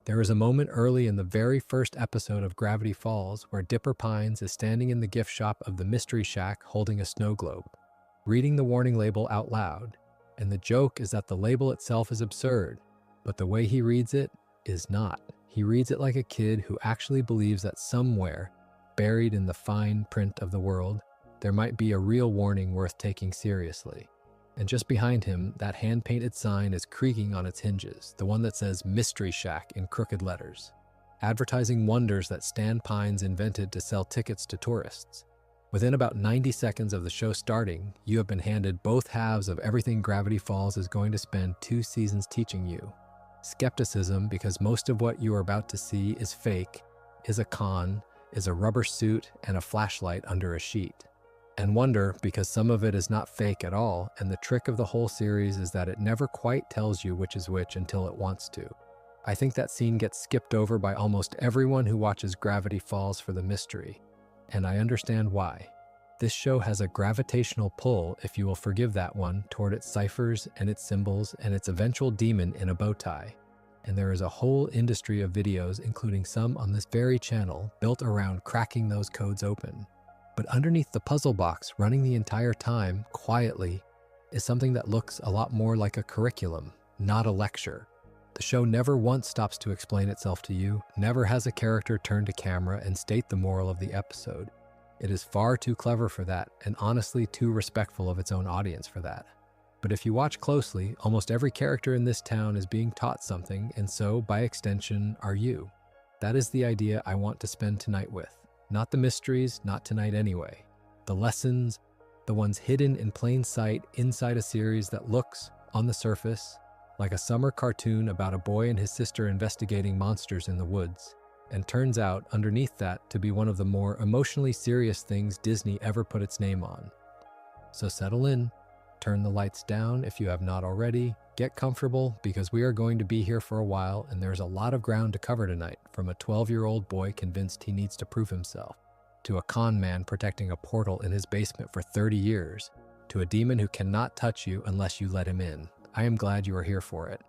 There is a moment early in the very first episode of Gravity Falls where Dipper Pines is standing in the gift shop of the Mystery Shack holding a snow globe, reading the warning label out loud. And the joke is that the label itself is absurd, but the way he reads it is not. He reads it like a kid who actually believes that somewhere, buried in the fine print of the world, there might be a real warning worth taking seriously. And just behind him, that hand-painted sign is creaking on its hinges, the one that says Mystery Shack in crooked letters, advertising wonders that Stan Pines invented to sell tickets to tourists. Within about 90 seconds of the show starting, you have been handed both halves of everything Gravity Falls is going to spend 2 seasons teaching you. Skepticism, because most of what you are about to see is fake, is a con, is a rubber suit and a flashlight under a sheet. And wonder, because some of it is not fake at all, and the trick of the whole series is that it never quite tells you which is which until it wants to. I think that scene gets skipped over by almost everyone who watches Gravity Falls for the mystery, and I understand why. This show has a gravitational pull, if you will forgive that one, toward its ciphers and its symbols and its eventual demon in a bow tie. And there is a whole industry of videos, including some on this very channel, built around cracking those codes open. But underneath the puzzle box, running the entire time, quietly, is something that looks a lot more like a curriculum, not a lecture. The show never once stops to explain itself to you, never has a character turn to camera and state the moral of the episode. It is far too clever for that, and honestly too respectful of its own audience for that. But if you watch closely, almost every character in this town is being taught something, and so, by extension, are you. That is the idea I want to spend tonight with. Not the mysteries, not tonight anyway. The lessons, the ones hidden in plain sight inside a series that looks, on the surface, like a summer cartoon about a boy and his sister investigating monsters in the woods, and turns out, underneath that, to be one of the more emotionally serious things Disney ever put its name on. So settle in, turn the lights down if you have not already, get comfortable because we are going to be here for a while and there's a lot of ground to cover tonight, from a 12-year-old boy convinced he needs to prove himself, to a con man protecting a portal in his basement for 30 years, to a demon who cannot touch you unless you let him in. I am glad you are here for it.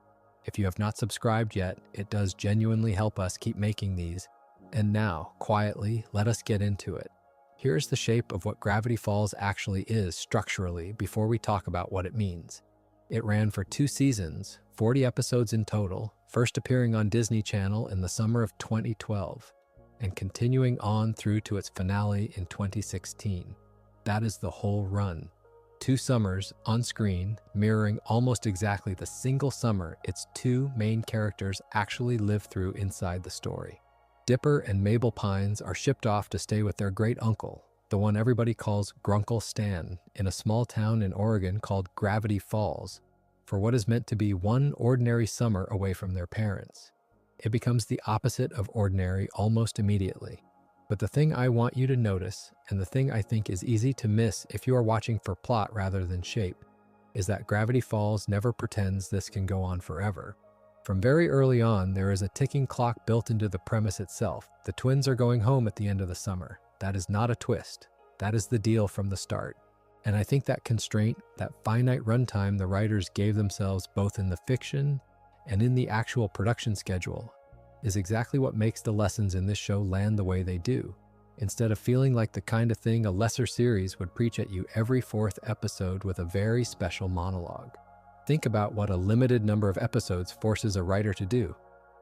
If you have not subscribed yet, it does genuinely help us keep making these. And now, quietly, let us get into it. Here's the shape of what Gravity Falls actually is structurally before we talk about what it means. It ran for 2 seasons, 40 episodes in total, first appearing on Disney Channel in the summer of 2012, and continuing on through to its finale in 2016. That is the whole run. 2 summers on screen, mirroring almost exactly the single summer its 2 main characters actually live through inside the story. Dipper and Mabel Pines are shipped off to stay with their great uncle, the one everybody calls Grunkle Stan, in a small town in Oregon called Gravity Falls, for what is meant to be one ordinary summer away from their parents. It becomes the opposite of ordinary almost immediately. But the thing I want you to notice, and the thing I think is easy to miss if you are watching for plot rather than shape, is that Gravity Falls never pretends this can go on forever. From very early on, there is a ticking clock built into the premise itself. The twins are going home at the end of the summer. That is not a twist. That is the deal from the start. And I think that constraint, that finite runtime the writers gave themselves both in the fiction and in the actual production schedule, is exactly what makes the lessons in this show land the way they do, instead of feeling like the kind of thing a lesser series would preach at you every 4th episode with a very special monologue. Think about what a limited number of episodes forces a writer to do.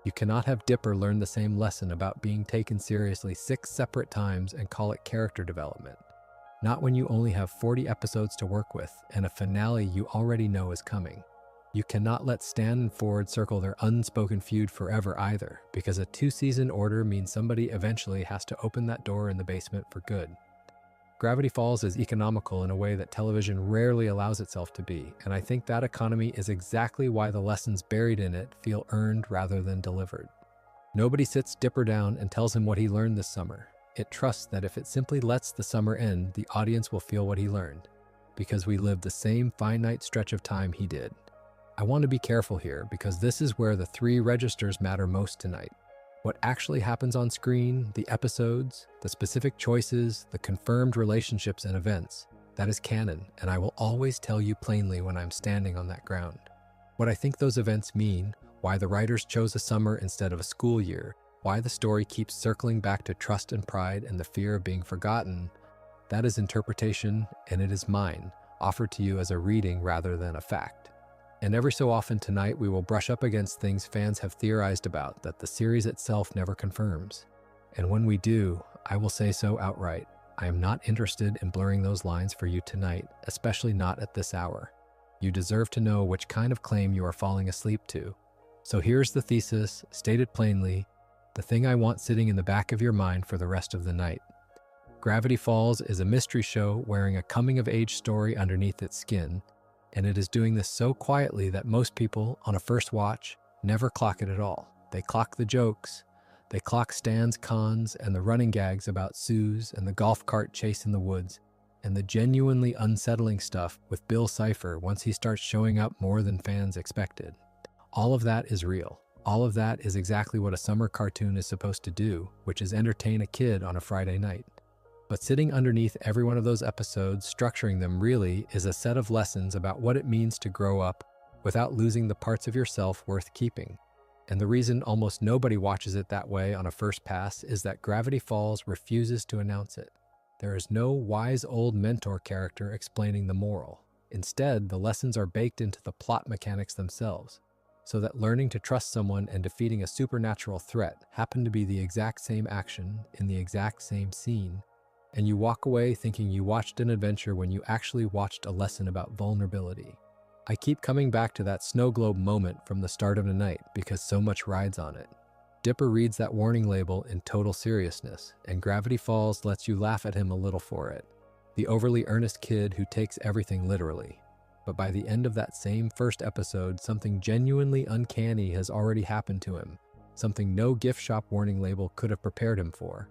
You cannot have Dipper learn the same lesson about being taken seriously 6 separate times and call it character development. Not when you only have 40 episodes to work with and a finale you already know is coming. You cannot let Stan and Ford circle their unspoken feud forever either, because a 2-season order means somebody eventually has to open that door in the basement for good. Gravity Falls is economical in a way that television rarely allows itself to be, and I think that economy is exactly why the lessons buried in it feel earned rather than delivered. Nobody sits Dipper down and tells him what he learned this summer. It trusts that if it simply lets the summer end, the audience will feel what he learned, because we lived the same finite stretch of time he did. I want to be careful here, because this is where the 3 registers matter most tonight. What actually happens on screen, the episodes, the specific choices, the confirmed relationships and events, that is canon, and I will always tell you plainly when I'm standing on that ground. What I think those events mean, why the writers chose a summer instead of a school year, why the story keeps circling back to trust and pride and the fear of being forgotten. That is interpretation, and it is mine, offered to you as a reading rather than a fact. And every so often tonight we will brush up against things fans have theorized about that the series itself never confirms. And when we do, I will say so outright. I am not interested in blurring those lines for you tonight, especially not at this hour. You deserve to know which kind of claim you are falling asleep to. So here's the thesis, stated plainly, the thing I want sitting in the back of your mind for the rest of the night. Gravity Falls is a mystery show wearing a coming-of-age story underneath its skin, and it is doing this so quietly that most people, on a first watch, never clock it at all. They clock the jokes, they clock Stan's cons and the running gags about Soos and the golf cart chase in the woods, and the genuinely unsettling stuff with Bill Cipher once he starts showing up more than fans expected. All of that is real. All of that is exactly what a summer cartoon is supposed to do, which is entertain a kid on a Friday night. But sitting underneath every one of those episodes, structuring them really, is a set of lessons about what it means to grow up without losing the parts of yourself worth keeping. And the reason almost nobody watches it that way on a first pass is that Gravity Falls refuses to announce it. There is no wise old mentor character explaining the moral. Instead, the lessons are baked into the plot mechanics themselves, so that learning to trust someone and defeating a supernatural threat happen to be the exact same action in the exact same scene, and you walk away thinking you watched an adventure when you actually watched a lesson about vulnerability. I keep coming back to that snow globe moment from the start of the night because so much rides on it. Dipper reads that warning label in total seriousness, and Gravity Falls lets you laugh at him a little for it. The overly earnest kid who takes everything literally. But by the end of that same first episode, something genuinely uncanny has already happened to him, something no gift shop warning label could have prepared him for.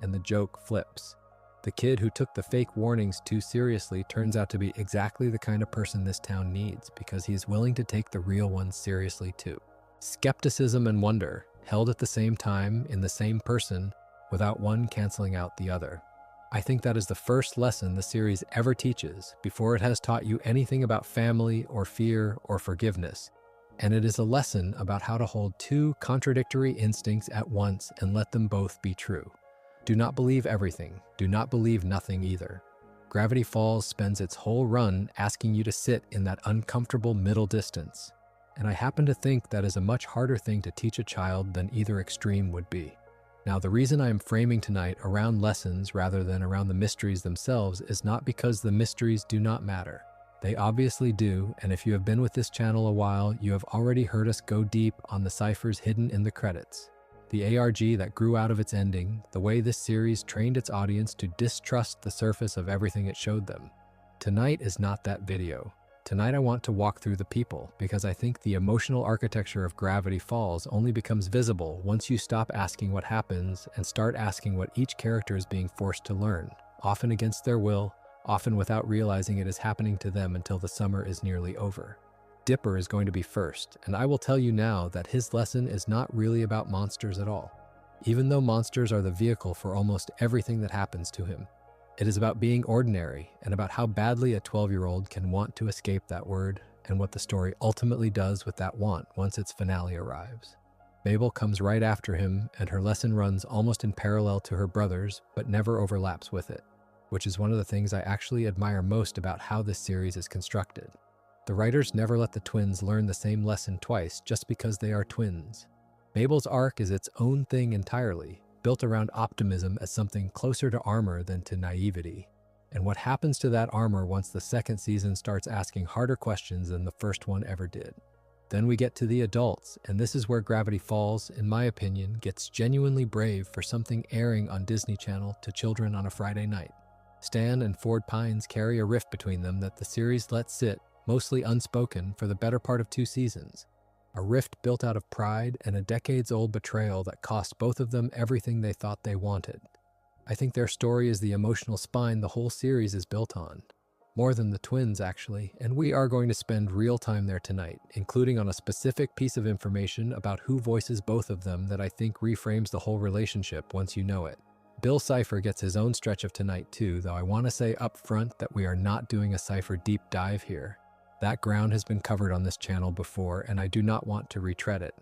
And the joke flips. The kid who took the fake warnings too seriously turns out to be exactly the kind of person this town needs because he is willing to take the real ones seriously too. Skepticism and wonder, held at the same time in the same person, without one canceling out the other. I think that is the first lesson the series ever teaches before it has taught you anything about family or fear or forgiveness. And it is a lesson about how to hold two contradictory instincts at once and let them both be true. Do not believe everything. Do not believe nothing either. Gravity Falls spends its whole run asking you to sit in that uncomfortable middle distance. And I happen to think that is a much harder thing to teach a child than either extreme would be. Now, the reason I am framing tonight around lessons rather than around the mysteries themselves is not because the mysteries do not matter. They obviously do, and if you have been with this channel a while, you have already heard us go deep on the ciphers hidden in the credits. The ARG that grew out of its ending, the way this series trained its audience to distrust the surface of everything it showed them. Tonight is not that video. Tonight I want to walk through the people, because I think the emotional architecture of Gravity Falls only becomes visible once you stop asking what happens and start asking what each character is being forced to learn, often against their will, often without realizing it is happening to them until the summer is nearly over. Dipper is going to be first, and I will tell you now that his lesson is not really about monsters at all, even though monsters are the vehicle for almost everything that happens to him. It is about being ordinary and about how badly a 12-year-old can want to escape that word and what the story ultimately does with that want once its finale arrives. Mabel comes right after him, and her lesson runs almost in parallel to her brother's, but never overlaps with it, which is one of the things I actually admire most about how this series is constructed. The writers never let the twins learn the same lesson twice just because they are twins. Mabel's arc is its own thing entirely, built around optimism as something closer to armor than to naivety. And what happens to that armor once the second season starts asking harder questions than the first one ever did? Then we get to the adults, and this is where Gravity Falls, in my opinion, gets genuinely brave for something airing on Disney Channel to children on a Friday night. Stan and Ford Pines carry a rift between them that the series lets sit, mostly unspoken, for the better part of 2 seasons. A rift built out of pride and a decades-old betrayal that cost both of them everything they thought they wanted. I think their story is the emotional spine the whole series is built on. More than the twins, actually, and we are going to spend real time there tonight, including on a specific piece of information about who voices both of them that I think reframes the whole relationship once you know it. Bill Cipher gets his own stretch of tonight too, though I want to say up front that we are not doing a Cipher deep dive here. That ground has been covered on this channel before, and I do not want to retread it.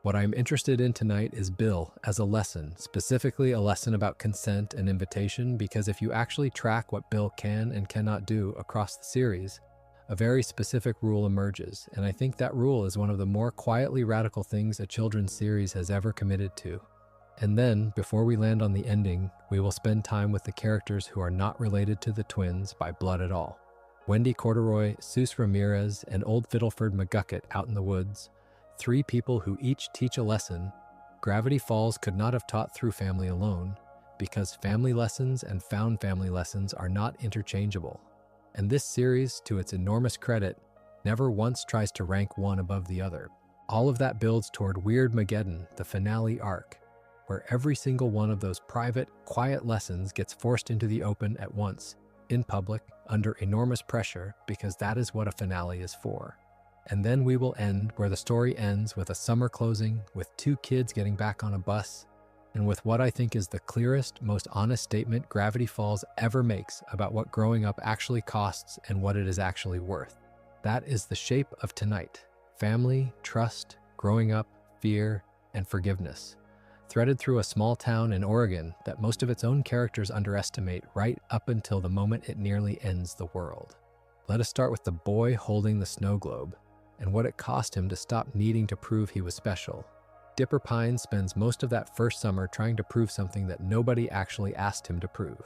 What I am interested in tonight is Bill as a lesson, specifically a lesson about consent and invitation, because if you actually track what Bill can and cannot do across the series, a very specific rule emerges, and I think that rule is one of the more quietly radical things a children's series has ever committed to. And then, before we land on the ending, we will spend time with the characters who are not related to the twins by blood at all. Wendy Corduroy, Soos Ramirez, and Old Fiddleford McGucket out in the woods. 3 people who each teach a lesson. Gravity Falls could not have taught through family alone, because family lessons and found family lessons are not interchangeable. And this series, to its enormous credit, never once tries to rank one above the other. All of that builds toward Weirdmageddon, the finale arc, where every single one of those private, quiet lessons gets forced into the open at once, in public, under enormous pressure, because that is what a finale is for. And then we will end where the story ends, with a summer closing, with 2 kids getting back on a bus, and with what I think is the clearest, most honest statement Gravity Falls ever makes about what growing up actually costs and what it is actually worth. That is the shape of tonight. Family, trust, growing up, fear, and forgiveness. Threaded through a small town in Oregon that most of its own characters underestimate right up until the moment it nearly ends the world. Let us start with the boy holding the snow globe, and what it cost him to stop needing to prove he was special. Dipper Pines spends most of that first summer trying to prove something that nobody actually asked him to prove.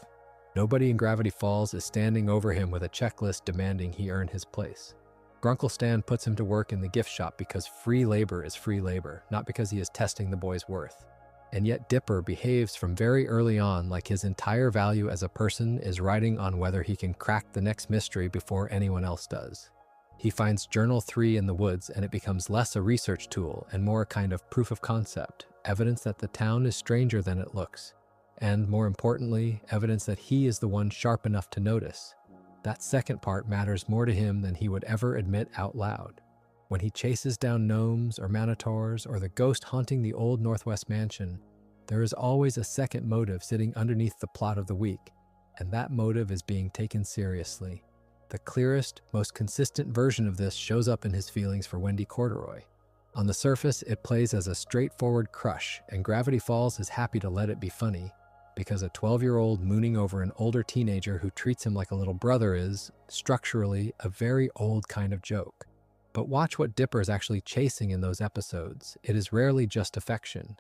Nobody in Gravity Falls is standing over him with a checklist demanding he earn his place. Grunkle Stan puts him to work in the gift shop because free labor is free labor, not because he is testing the boy's worth. And yet Dipper behaves from very early on like his entire value as a person is riding on whether he can crack the next mystery before anyone else does. He finds Journal 3 in the woods, and it becomes less a research tool and more a kind of proof of concept, evidence that the town is stranger than it looks, and more importantly, evidence that he is the one sharp enough to notice. That second part matters more to him than he would ever admit out loud. When he chases down gnomes or manitors or the ghost haunting the old Northwest mansion, there is always a second motive sitting underneath the plot of the week, and that motive is being taken seriously. The clearest, most consistent version of this shows up in his feelings for Wendy Corduroy. On the surface, it plays as a straightforward crush, and Gravity Falls is happy to let it be funny, because a 12-year-old mooning over an older teenager who treats him like a little brother is, structurally, a very old kind of joke. But watch what Dipper is actually chasing in those episodes. It is rarely just affection.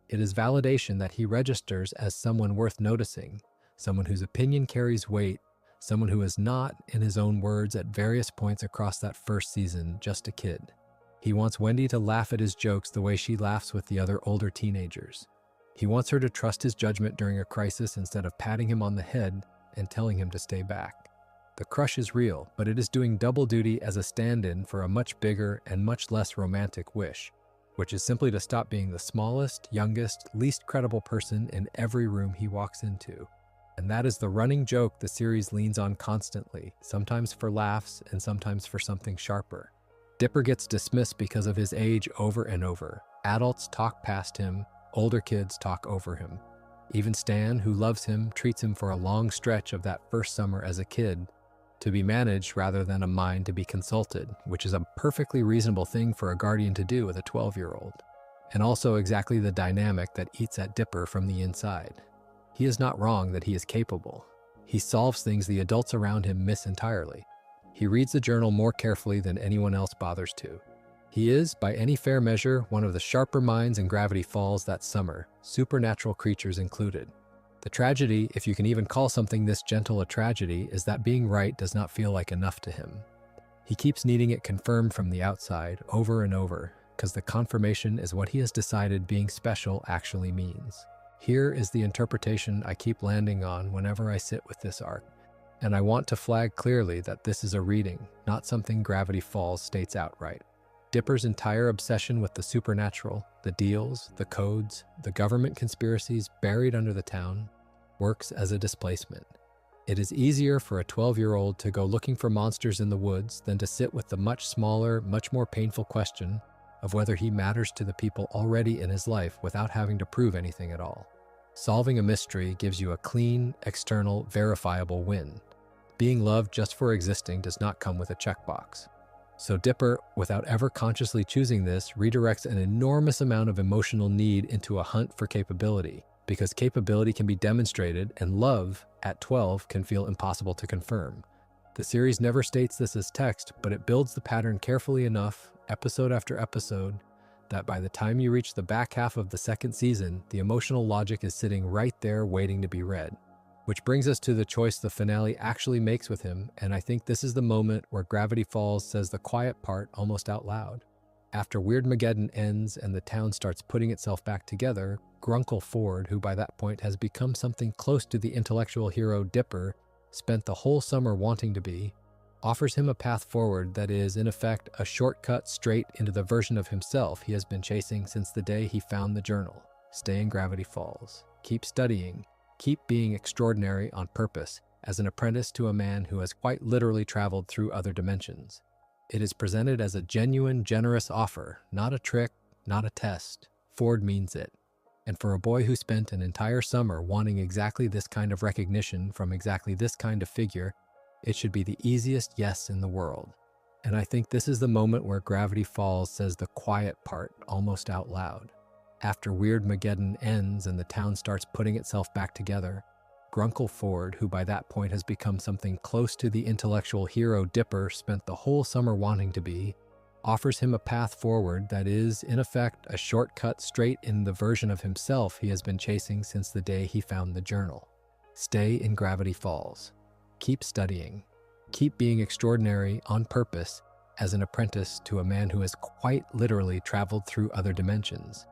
It is validation that he registers as someone worth noticing, someone whose opinion carries weight, someone who is not, in his own words, at various points across that first season, just a kid. He wants Wendy to laugh at his jokes the way she laughs with the other older teenagers. He wants her to trust his judgment during a crisis instead of patting him on the head and telling him to stay back. The crush is real, but it is doing double duty as a stand-in for a much bigger and much less romantic wish, which is simply to stop being the smallest, youngest, least credible person in every room he walks into. And that is the running joke the series leans on constantly, sometimes for laughs and sometimes for something sharper. Dipper gets dismissed because of his age over and over. Adults talk past him, older kids talk over him. Even Stan, who loves him, treats him for a long stretch of that first summer as a kid, to be managed rather than a mind to be consulted, which is a perfectly reasonable thing for a guardian to do with a 12-year-old. And also exactly the dynamic that eats at Dipper from the inside. He is not wrong that he is capable. He solves things the adults around him miss entirely. He reads the journal more carefully than anyone else bothers to. He is, by any fair measure, one of the sharper minds in Gravity Falls that summer, supernatural creatures included. The tragedy, if you can even call something this gentle a tragedy, is that being right does not feel like enough to him. He keeps needing it confirmed from the outside, over and over, because the confirmation is what he has decided being special actually means. Here is the interpretation I keep landing on whenever I sit with this arc, and I want to flag clearly that this is a reading, not something Gravity Falls states outright. Dipper's entire obsession with the supernatural, the deals, the codes, the government conspiracies buried under the town, works as a displacement. It is easier for a 12-year-old to go looking for monsters in the woods than to sit with the much smaller, much more painful question of whether he matters to the people already in his life without having to prove anything at all. Solving a mystery gives you a clean, external, verifiable win. Being loved just for existing does not come with a checkbox. So Dipper, without ever consciously choosing this, redirects an enormous amount of emotional need into a hunt for capability, because capability can be demonstrated and love, at 12, can feel impossible to confirm. The series never states this as text, but it builds the pattern carefully enough, episode after episode, that by the time you reach the back half of the second season, the emotional logic is sitting right there waiting to be read. Which brings us to the choice the finale actually makes with him, and I think this is the moment where Gravity Falls says the quiet part almost out loud. After Weirdmageddon ends and the town starts putting itself back together, Grunkle Ford, who by that point has become something close to the intellectual hero Dipper spent the whole summer wanting to be, offers him a path forward that is, in effect, a shortcut straight into the version of himself he has been chasing since the day he found the journal. Stay in Gravity Falls. Keep studying. Keep being extraordinary on purpose as an apprentice to a man who has quite literally traveled through other dimensions. It is presented as a genuine, generous offer, not a trick, not a test. Ford means it. And for a boy who spent an entire summer wanting exactly this kind of recognition from exactly this kind of figure, it should be the easiest yes in the world. And I think this is the moment where Gravity Falls says the quiet part almost out loud. After Weirdmageddon ends and the town starts putting itself back together, Grunkle Ford, who by that point has become something close to the intellectual hero Dipper spent the whole summer wanting to be, offers him a path forward that is, in effect, a shortcut straight in the version of himself he has been chasing since the day he found the journal. Stay in Gravity Falls. Keep studying. Keep being extraordinary on purpose as an apprentice to a man who has quite literally traveled through other dimensions.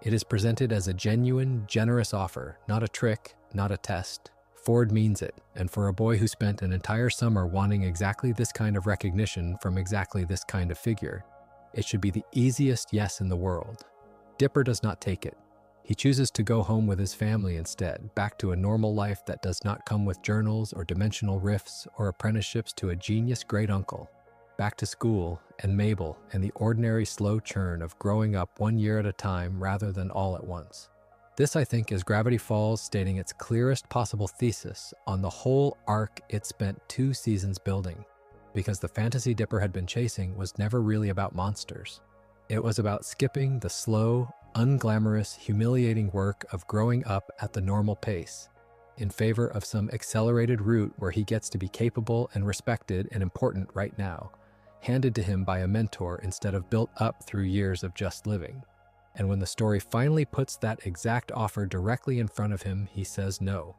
It is presented as a genuine, generous offer, not a trick, not a test. Ford means it, and for a boy who spent an entire summer wanting exactly this kind of recognition from exactly this kind of figure, it should be the easiest yes in the world. Dipper does not take it. He chooses to go home with his family instead, back to a normal life that does not come with journals or dimensional rifts or apprenticeships to a genius great uncle. Back to school and Mabel and the ordinary slow churn of growing up 1 year at a time rather than all at once. This, I think, is Gravity Falls stating its clearest possible thesis on the whole arc it spent 2 seasons building, because the fantasy Dipper had been chasing was never really about monsters. It was about skipping the slow, unglamorous, humiliating work of growing up at the normal pace, in favor of some accelerated route where he gets to be capable and respected and important right now, handed to him by a mentor instead of built up through years of just living. And when the story finally puts that exact offer directly in front of him, he says no.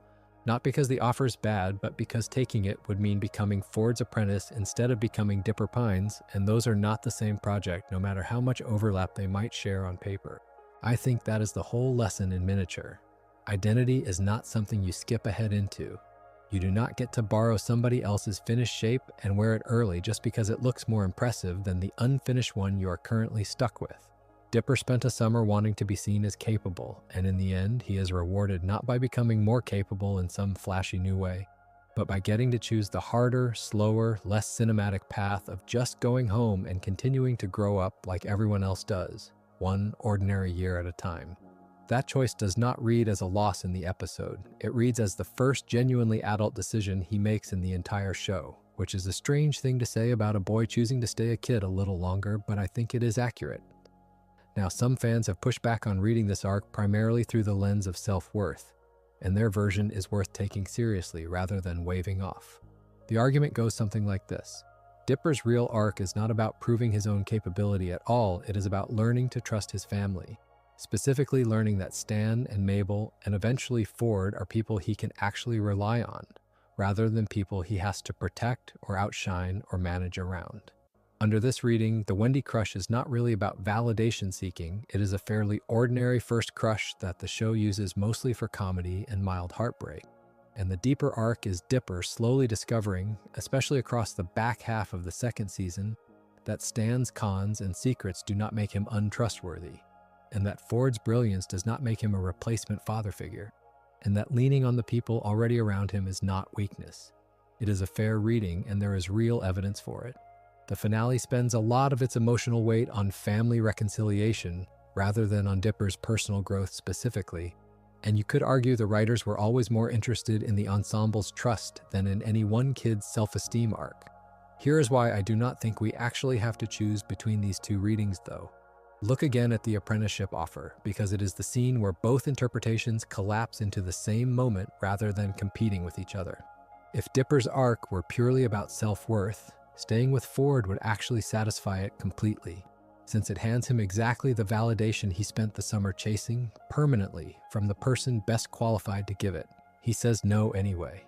Not because the offer's bad, but because taking it would mean becoming Ford's apprentice instead of becoming Dipper Pine's, and those are not the same project, no matter how much overlap they might share on paper. I think that is the whole lesson in miniature. Identity is not something you skip ahead into. You do not get to borrow somebody else's finished shape and wear it early just because it looks more impressive than the unfinished one you are currently stuck with. Dipper spent a summer wanting to be seen as capable, and in the end, he is rewarded not by becoming more capable in some flashy new way, but by getting to choose the harder, slower, less cinematic path of just going home and continuing to grow up like everyone else does, one ordinary year at a time. That choice does not read as a loss in the episode. It reads as the first genuinely adult decision he makes in the entire show, which is a strange thing to say about a boy choosing to stay a kid a little longer, but I think it is accurate. Now, some fans have pushed back on reading this arc primarily through the lens of self-worth, and their version is worth taking seriously rather than waving off. The argument goes something like this. Dipper's real arc is not about proving his own capability at all, it is about learning to trust his family. Specifically learning that Stan and Mabel and eventually Ford are people he can actually rely on, rather than people he has to protect or outshine or manage around. Under this reading, the Wendy crush is not really about validation seeking, it is a fairly ordinary first crush that the show uses mostly for comedy and mild heartbreak. And the deeper arc is Dipper slowly discovering, especially across the back half of the second season, that Stan's cons and secrets do not make him untrustworthy, and that Ford's brilliance does not make him a replacement father figure, and that leaning on the people already around him is not weakness. It is a fair reading, and there is real evidence for it. The finale spends a lot of its emotional weight on family reconciliation rather than on Dipper's personal growth specifically, and you could argue the writers were always more interested in the ensemble's trust than in any one kid's self-esteem arc. Here is why I do not think we actually have to choose between these two readings, though. Look again at the apprenticeship offer, because it is the scene where both interpretations collapse into the same moment rather than competing with each other. If Dipper's arc were purely about self-worth, staying with Ford would actually satisfy it completely, since it hands him exactly the validation he spent the summer chasing permanently from the person best qualified to give it. He says no anyway.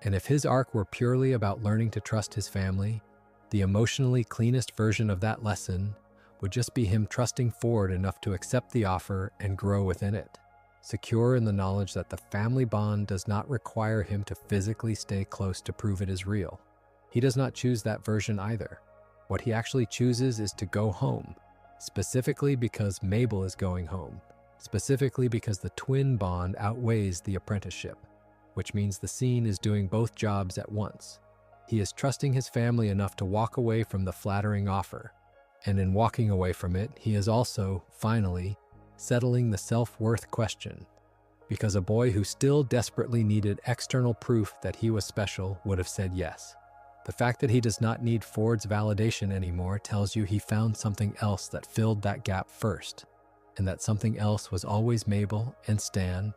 And if his arc were purely about learning to trust his family, the emotionally cleanest version of that lesson would just be him trusting Ford enough to accept the offer and grow within it, secure in the knowledge that the family bond does not require him to physically stay close to prove it is real. He does not choose that version either. What he actually chooses is to go home, specifically because Mabel is going home, specifically because the twin bond outweighs the apprenticeship, which means the scene is doing both jobs at once. He is trusting his family enough to walk away from the flattering offer, and in walking away from it, he is also, finally, settling the self-worth question, because a boy who still desperately needed external proof that he was special would have said yes. The fact that he does not need Ford's validation anymore tells you he found something else that filled that gap first, and that something else was always Mabel and Stan,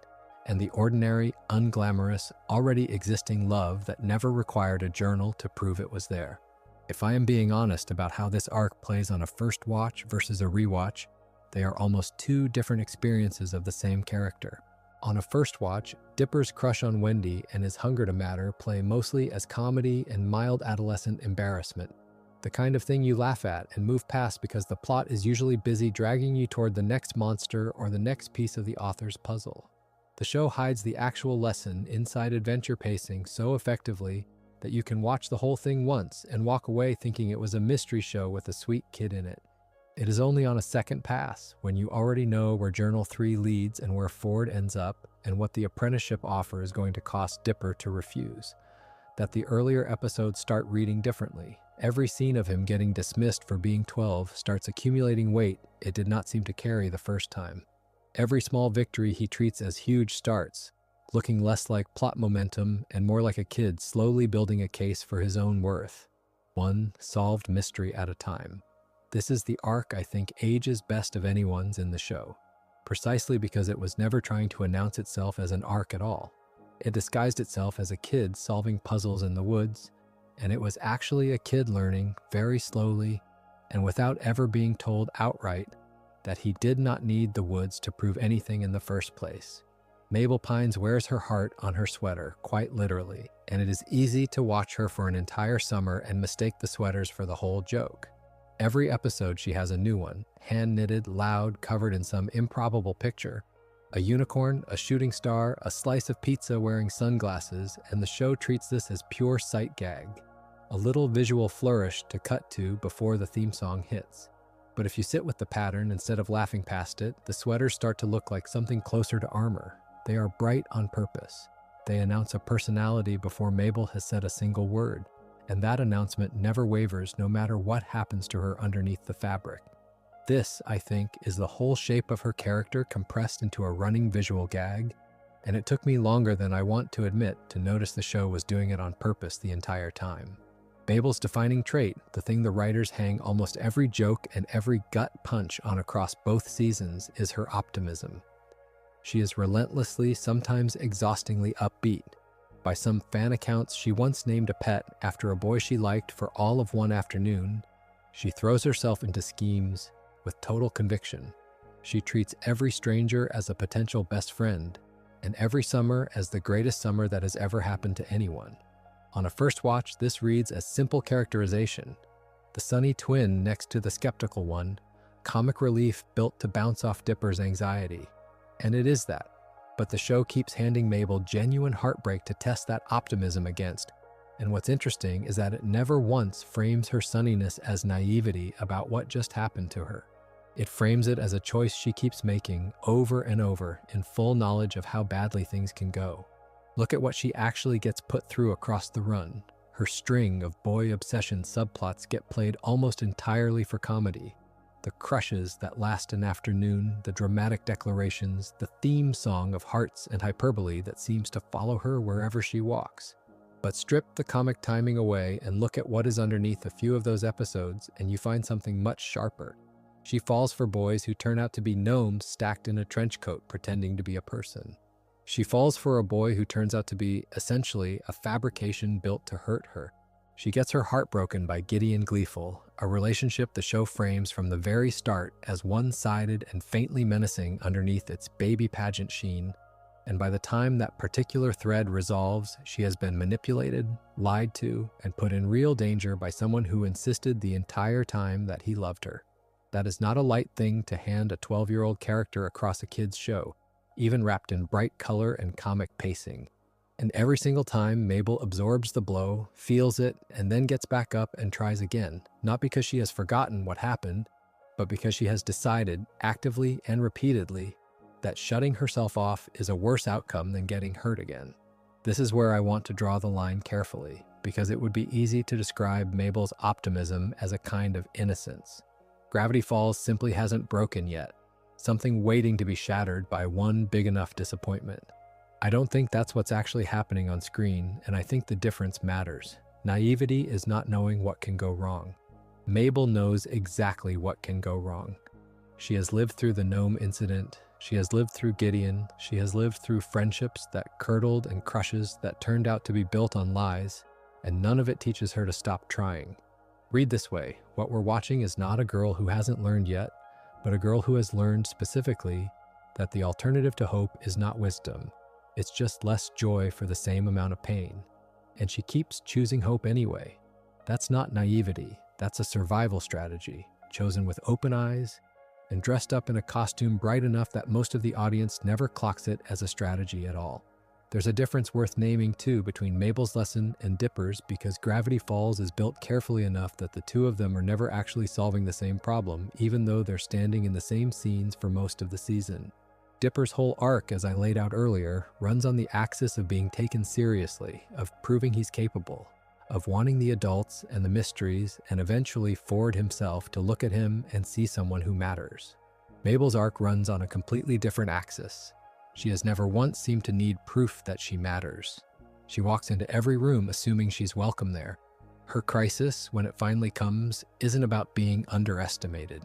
and the ordinary, unglamorous, already existing love that never required a journal to prove it was there. If I am being honest about how this arc plays on a first watch versus a rewatch, they are almost two different experiences of the same character. On a first watch, Dipper's crush on Wendy and his hunger to matter play mostly as comedy and mild adolescent embarrassment, the kind of thing you laugh at and move past because the plot is usually busy dragging you toward the next monster or the next piece of the author's puzzle. The show hides the actual lesson inside adventure pacing so effectively that you can watch the whole thing once and walk away thinking it was a mystery show with a sweet kid in it. It is only on a second pass, when you already know where Journal 3 leads and where Ford ends up and what the apprenticeship offer is going to cost Dipper to refuse, that the earlier episodes start reading differently. Every scene of him getting dismissed for being 12 starts accumulating weight it did not seem to carry the first time. Every small victory he treats as huge starts, looking less like plot momentum and more like a kid slowly building a case for his own worth, one solved mystery at a time. This is the arc I think ages best of anyone's in the show, precisely because it was never trying to announce itself as an arc at all. It disguised itself as a kid solving puzzles in the woods, and it was actually a kid learning very slowly and without ever being told outright that he did not need the woods to prove anything in the first place. Mabel Pines wears her heart on her sweater, quite literally, and it is easy to watch her for an entire summer and mistake the sweaters for the whole joke. Every episode she has a new one, hand-knitted, loud, covered in some improbable picture. A unicorn, a shooting star, a slice of pizza wearing sunglasses, and the show treats this as pure sight gag. A little visual flourish to cut to before the theme song hits. But if you sit with the pattern instead of laughing past it, the sweaters start to look like something closer to armor. They are bright on purpose. They announce a personality before Mabel has said a single word, and that announcement never wavers no matter what happens to her underneath the fabric. This, I think, is the whole shape of her character compressed into a running visual gag, and it took me longer than I want to admit to notice the show was doing it on purpose the entire time. Mabel's defining trait, the thing the writers hang almost every joke and every gut punch on across both seasons, is her optimism. She is relentlessly, sometimes exhaustingly upbeat. By some fan accounts, she once named a pet after a boy she liked for all of one afternoon. She throws herself into schemes with total conviction. She treats every stranger as a potential best friend, and every summer as the greatest summer that has ever happened to anyone. On a first watch, this reads as simple characterization. The sunny twin next to the skeptical one, comic relief built to bounce off Dipper's anxiety. And it is that. But the show keeps handing Mabel genuine heartbreak to test that optimism against. And what's interesting is that it never once frames her sunniness as naivety about what just happened to her. It frames it as a choice she keeps making over and over in full knowledge of how badly things can go. Look at what she actually gets put through across the run. Her string of boy obsession subplots get played almost entirely for comedy. The crushes that last an afternoon, the dramatic declarations, the theme song of hearts and hyperbole that seems to follow her wherever she walks. But strip the comic timing away and look at what is underneath a few of those episodes, and you find something much sharper. She falls for boys who turn out to be gnomes stacked in a trench coat pretending to be a person. She falls for a boy who turns out to be, essentially, a fabrication built to hurt her. She gets her heart broken by Gideon Gleeful, a relationship the show frames from the very start as one-sided and faintly menacing underneath its baby pageant sheen, and by the time that particular thread resolves, she has been manipulated, lied to, and put in real danger by someone who insisted the entire time that he loved her. That is not a light thing to hand a 12-year-old character across a kid's show, even wrapped in bright color and comic pacing. And every single time, Mabel absorbs the blow, feels it, and then gets back up and tries again, not because she has forgotten what happened, but because she has decided, actively and repeatedly, that shutting herself off is a worse outcome than getting hurt again. This is where I want to draw the line carefully, because it would be easy to describe Mabel's optimism as a kind of innocence. Gravity Falls simply hasn't broken yet, something waiting to be shattered by one big enough disappointment. I don't think that's what's actually happening on screen, and I think the difference matters. Naivety is not knowing what can go wrong. Mabel knows exactly what can go wrong. She has lived through the gnome incident, she has lived through Gideon, she has lived through friendships that curdled and crushes that turned out to be built on lies, and none of it teaches her to stop trying. Read this way, what we're watching is not a girl who hasn't learned yet, but a girl who has learned specifically that the alternative to hope is not wisdom. It's just less joy for the same amount of pain. And she keeps choosing hope anyway. That's not naivety, that's a survival strategy, chosen with open eyes and dressed up in a costume bright enough that most of the audience never clocks it as a strategy at all. There's a difference worth naming too between Mabel's lesson and Dipper's, because Gravity Falls is built carefully enough that the two of them are never actually solving the same problem, even though they're standing in the same scenes for most of the season. Dipper's whole arc, as I laid out earlier, runs on the axis of being taken seriously, of proving he's capable, of wanting the adults and the mysteries, and eventually Ford himself to look at him and see someone who matters. Mabel's arc runs on a completely different axis. She has never once seemed to need proof that she matters. She walks into every room assuming she's welcome there. Her crisis, when it finally comes, isn't about being underestimated.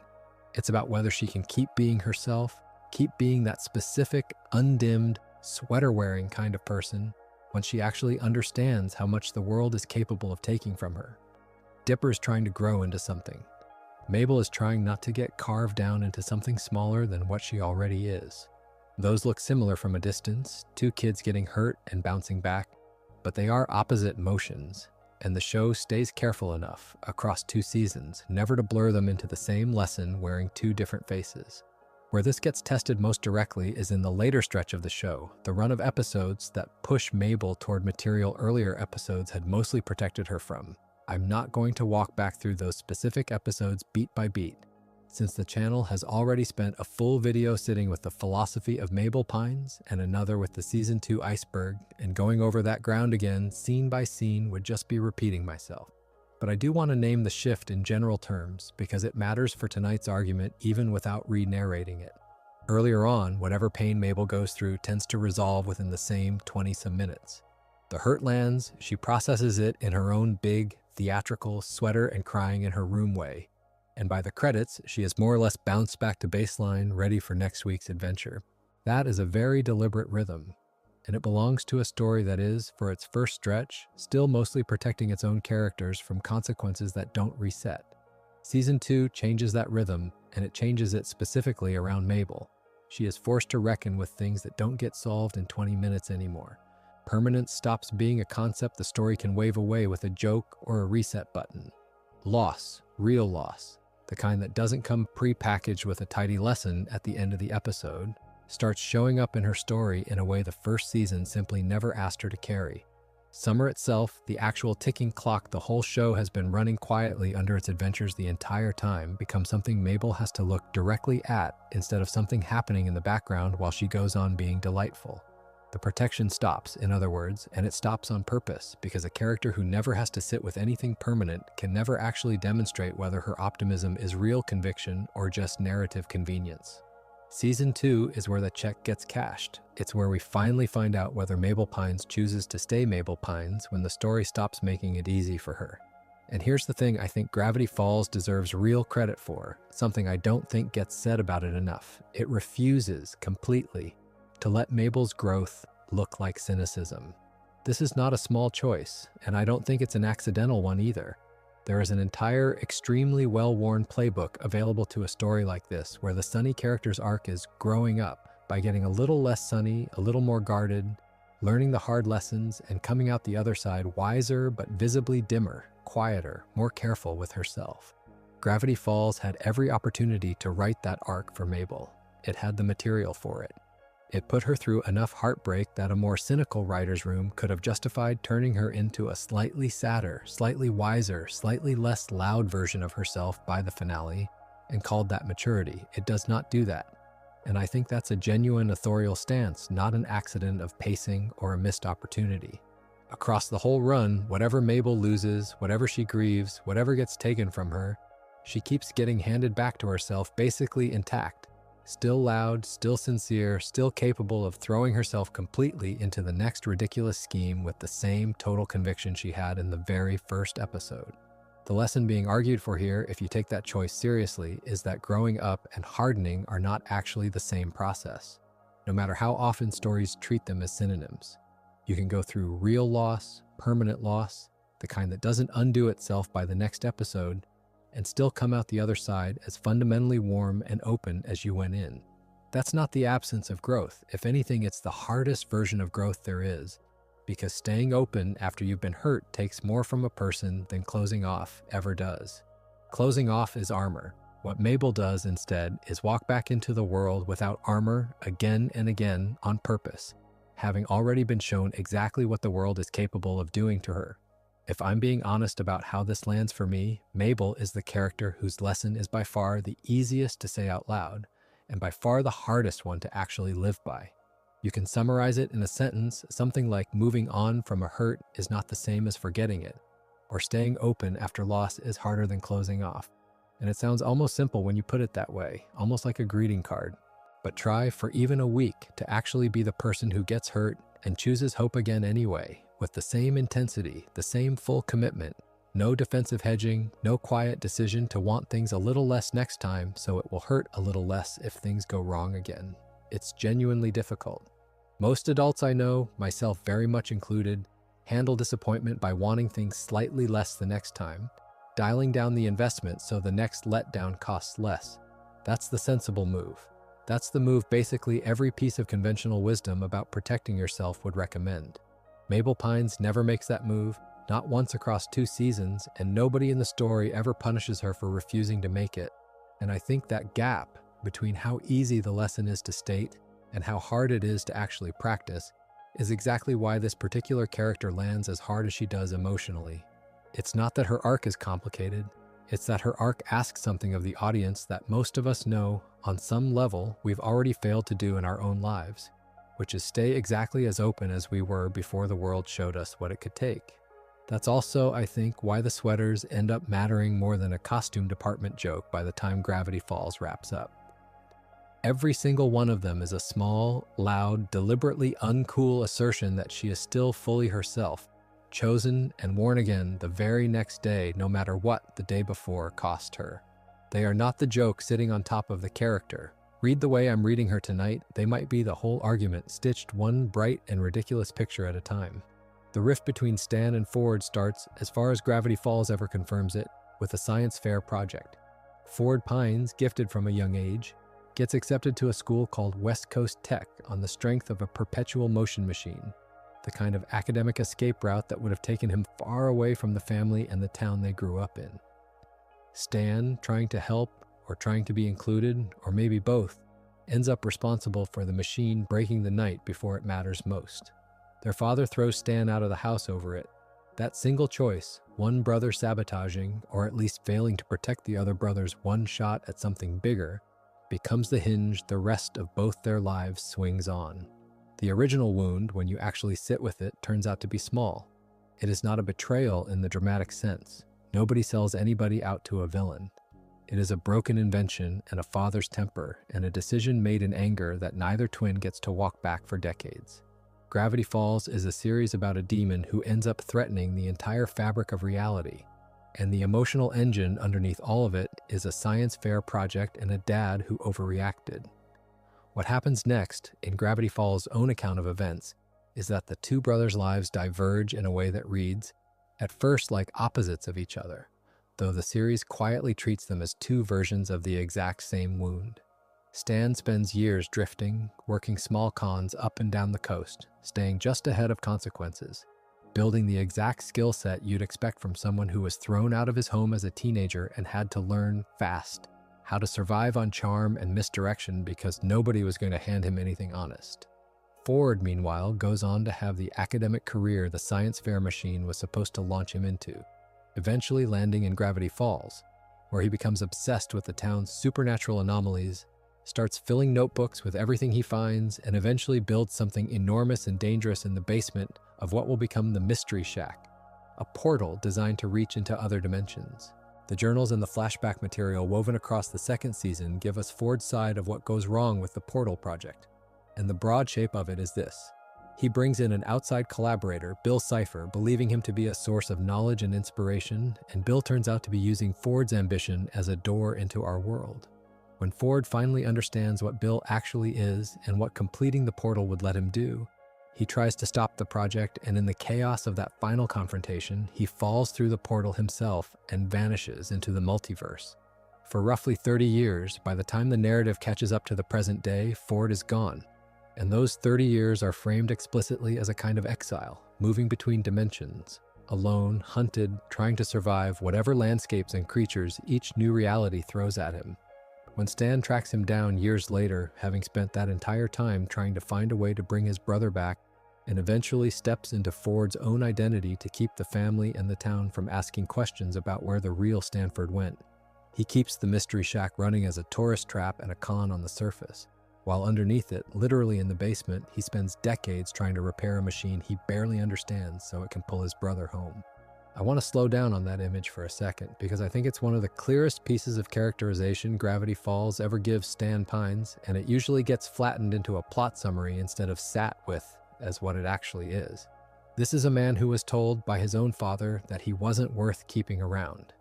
It's about whether she can keep being herself, keep being that specific, undimmed, sweater-wearing kind of person when she actually understands how much the world is capable of taking from her. Dipper's trying to grow into something. Mabel is trying not to get carved down into something smaller than what she already is. Those look similar from a distance, two kids getting hurt and bouncing back, but they are opposite motions, and the show stays careful enough, across 2 seasons, never to blur them into the same lesson wearing 2 different faces. Where this gets tested most directly is in the later stretch of the show, the run of episodes that push Mabel toward material earlier episodes had mostly protected her from. I'm not going to walk back through those specific episodes beat by beat, since the channel has already spent a full video sitting with the philosophy of Mabel Pines and another with the Season 2 iceberg, and going over that ground again, scene by scene, would just be repeating myself. But I do want to name the shift in general terms because it matters for tonight's argument even without re-narrating it. Earlier on, whatever pain Mabel goes through tends to resolve within the same 20-some minutes. The hurt lands, she processes it in her own big, theatrical, sweater and crying in her room way. And by the credits, she has more or less bounced back to baseline, ready for next week's adventure. That is a very deliberate rhythm, and it belongs to a story that is, for its first stretch, still mostly protecting its own characters from consequences that don't reset. Season 2 changes that rhythm, and it changes it specifically around Mabel. She is forced to reckon with things that don't get solved in 20 minutes anymore. Permanence stops being a concept the story can wave away with a joke or a reset button. Loss, real loss, the kind that doesn't come pre-packaged with a tidy lesson at the end of the episode, starts showing up in her story in a way the first season simply never asked her to carry. Summer itself, the actual ticking clock the whole show has been running quietly under its adventures the entire time, becomes something Mabel has to look directly at instead of something happening in the background while she goes on being delightful. The protection stops, in other words, and it stops on purpose, because a character who never has to sit with anything permanent can never actually demonstrate whether her optimism is real conviction or just narrative convenience. Season 2 is where the check gets cashed. It's where we finally find out whether Mabel Pines chooses to stay Mabel Pines when the story stops making it easy for her. And here's the thing I think Gravity Falls deserves real credit for, something I don't think gets said about it enough. It refuses completely to let Mabel's growth look like cynicism. This is not a small choice, and I don't think it's an accidental one either. There is an entire, extremely well-worn playbook available to a story like this, where the Sunny character's arc is growing up by getting a little less sunny, a little more guarded, learning the hard lessons, and coming out the other side wiser but visibly dimmer, quieter, more careful with herself. Gravity Falls had every opportunity to write that arc for Mabel. It had the material for it. It put her through enough heartbreak that a more cynical writer's room could have justified turning her into a slightly sadder, slightly wiser, slightly less loud version of herself by the finale, and called that maturity. It does not do that. And I think that's a genuine authorial stance, not an accident of pacing or a missed opportunity. Across the whole run, whatever Mabel loses, whatever she grieves, whatever gets taken from her, she keeps getting handed back to herself basically intact. Still loud, still sincere, still capable of throwing herself completely into the next ridiculous scheme with the same total conviction she had in the very first episode. The lesson being argued for here, if you take that choice seriously, is that growing up and hardening are not actually the same process, no matter how often stories treat them as synonyms. You can go through real loss, permanent loss, the kind that doesn't undo itself by the next episode, and still come out the other side as fundamentally warm and open as you went in. That's not the absence of growth. If anything, it's the hardest version of growth there is, because staying open after you've been hurt takes more from a person than closing off ever does. Closing off is armor. What Mabel does instead is walk back into the world without armor again and again on purpose, having already been shown exactly what the world is capable of doing to her. If I'm being honest about how this lands for me, Mabel is the character whose lesson is by far the easiest to say out loud, and by far the hardest one to actually live by. You can summarize it in a sentence, something like moving on from a hurt is not the same as forgetting it, or staying open after loss is harder than closing off. And it sounds almost simple when you put it that way, almost like a greeting card. But try for even a week to actually be the person who gets hurt and chooses hope again anyway, with the same intensity, the same full commitment, no defensive hedging, no quiet decision to want things a little less next time so it will hurt a little less if things go wrong again. It's genuinely difficult. Most adults I know, myself very much included, handle disappointment by wanting things slightly less the next time, dialing down the investment so the next letdown costs less. That's the sensible move. That's the move basically every piece of conventional wisdom about protecting yourself would recommend. Mabel Pines never makes that move, not once across 2 seasons, and nobody in the story ever punishes her for refusing to make it. And I think that gap between how easy the lesson is to state and how hard it is to actually practice is exactly why this particular character lands as hard as she does emotionally. It's not that her arc is complicated, it's that her arc asks something of the audience that most of us know, on some level, we've already failed to do in our own lives, which is stay exactly as open as we were before the world showed us what it could take. That's also, I think, why the sweaters end up mattering more than a costume department joke by the time Gravity Falls wraps up. Every single one of them is a small, loud, deliberately uncool assertion that she is still fully herself, chosen and worn again the very next day, no matter what the day before cost her. They are not the joke sitting on top of the character. Read the way I'm reading her tonight, they might be the whole argument, stitched one bright and ridiculous picture at a time. The rift between Stan and Ford starts, as far as Gravity Falls ever confirms it, with a science fair project. Ford Pines, gifted from a young age, gets accepted to a school called West Coast Tech on the strength of a perpetual motion machine, the kind of academic escape route that would have taken him far away from the family and the town they grew up in. Stan, trying to help, or trying to be included, or maybe both, ends up responsible for the machine breaking the night before it matters most. Their father throws Stan out of the house over it. That single choice, one brother sabotaging, or at least failing to protect the other brother's one shot at something bigger, becomes the hinge the rest of both their lives swings on. The original wound, when you actually sit with it, turns out to be small. It is not a betrayal in the dramatic sense. Nobody sells anybody out to a villain. It is a broken invention and a father's temper and a decision made in anger that neither twin gets to walk back for decades. Gravity Falls is a series about a demon who ends up threatening the entire fabric of reality. And the emotional engine underneath all of it is a science fair project and a dad who overreacted. What happens next, in Gravity Falls' own account of events, is that the two brothers' lives diverge in a way that reads, at first like opposites of each other, though the series quietly treats them as two versions of the exact same wound. Stan spends years drifting, working small cons up and down the coast, staying just ahead of consequences, building the exact skill set you'd expect from someone who was thrown out of his home as a teenager and had to learn fast how to survive on charm and misdirection because nobody was going to hand him anything honest. Ford, meanwhile, goes on to have the academic career the science fair machine was supposed to launch him into, eventually landing in Gravity Falls, where he becomes obsessed with the town's supernatural anomalies, starts filling notebooks with everything he finds, and eventually builds something enormous and dangerous in the basement of what will become the Mystery Shack, a portal designed to reach into other dimensions. The journals and the flashback material woven across the second season give us Ford's side of what goes wrong with the Portal project. And the broad shape of it is this. He brings in an outside collaborator, Bill Cipher, believing him to be a source of knowledge and inspiration, and Bill turns out to be using Ford's ambition as a door into our world. When Ford finally understands what Bill actually is and what completing the portal would let him do, he tries to stop the project, and in the chaos of that final confrontation, he falls through the portal himself and vanishes into the multiverse. For roughly 30 years, by the time the narrative catches up to the present day, Ford is gone. And those 30 years are framed explicitly as a kind of exile, moving between dimensions, alone, hunted, trying to survive whatever landscapes and creatures each new reality throws at him. When Stan tracks him down years later, having spent that entire time trying to find a way to bring his brother back, and eventually steps into Ford's own identity to keep the family and the town from asking questions about where the real Stanford went. He keeps the Mystery Shack running as a tourist trap and a con on the surface, while underneath it, literally in the basement, he spends decades trying to repair a machine he barely understands so it can pull his brother home. I want to slow down on that image for a second because I think it's one of the clearest pieces of characterization Gravity Falls ever gives Stan Pines, and it usually gets flattened into a plot summary instead of sat with as what it actually is. This is a man who was told by his own father that he wasn't worth keeping around.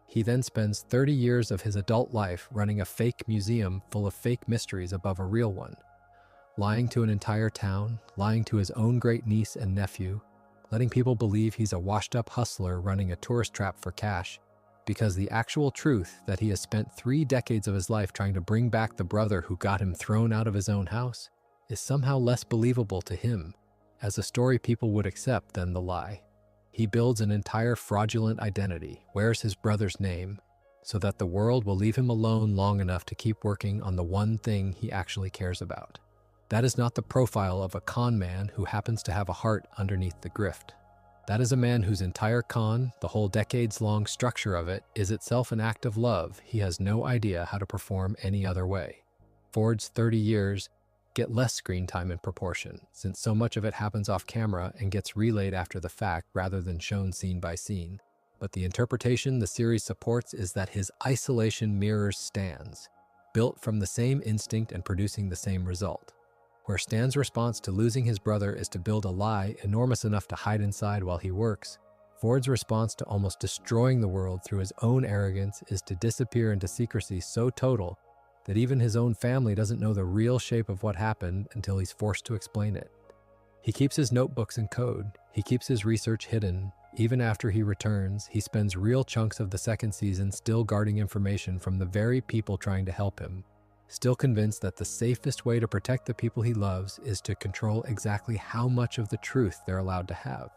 He then spends 30 years of his adult life running a fake museum full of fake mysteries above a real one, lying to an entire town, lying to his own great niece and nephew, letting people believe he's a washed-up hustler running a tourist trap for cash, because the actual truth that he has spent 3 decades of his life trying to bring back the brother who got him thrown out of his own house is somehow less believable to him as a story people would accept than the lie. He builds an entire fraudulent identity, wears his brother's name, so that the world will leave him alone long enough to keep working on the one thing he actually cares about. That is not the profile of a con man who happens to have a heart underneath the grift. That is a man whose entire con, the whole decades-long structure of it, is itself an act of love he has no idea how to perform any other way. Ford's 30 years get less screen time in proportion, since so much of it happens off camera and gets relayed after the fact rather than shown scene by scene. But the interpretation the series supports is that his isolation mirrors Stan's, built from the same instinct and producing the same result. Where Stan's response to losing his brother is to build a lie enormous enough to hide inside while he works, Ford's response to almost destroying the world through his own arrogance is to disappear into secrecy so total that even his own family doesn't know the real shape of what happened until he's forced to explain it. He keeps his notebooks in code. He keeps his research hidden. Even after he returns, he spends real chunks of the second season still guarding information from the very people trying to help him, still convinced that the safest way to protect the people he loves is to control exactly how much of the truth they're allowed to have.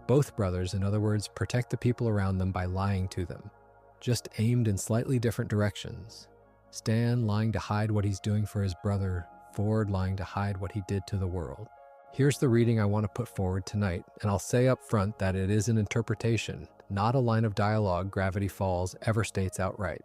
Both brothers, in other words, protect the people around them by lying to them, just aimed in slightly different directions. Stan lying to hide what he's doing for his brother, Ford lying to hide what he did to the world. Here's the reading I want to put forward tonight, and I'll say up front that it is an interpretation, not a line of dialogue Gravity Falls ever states outright.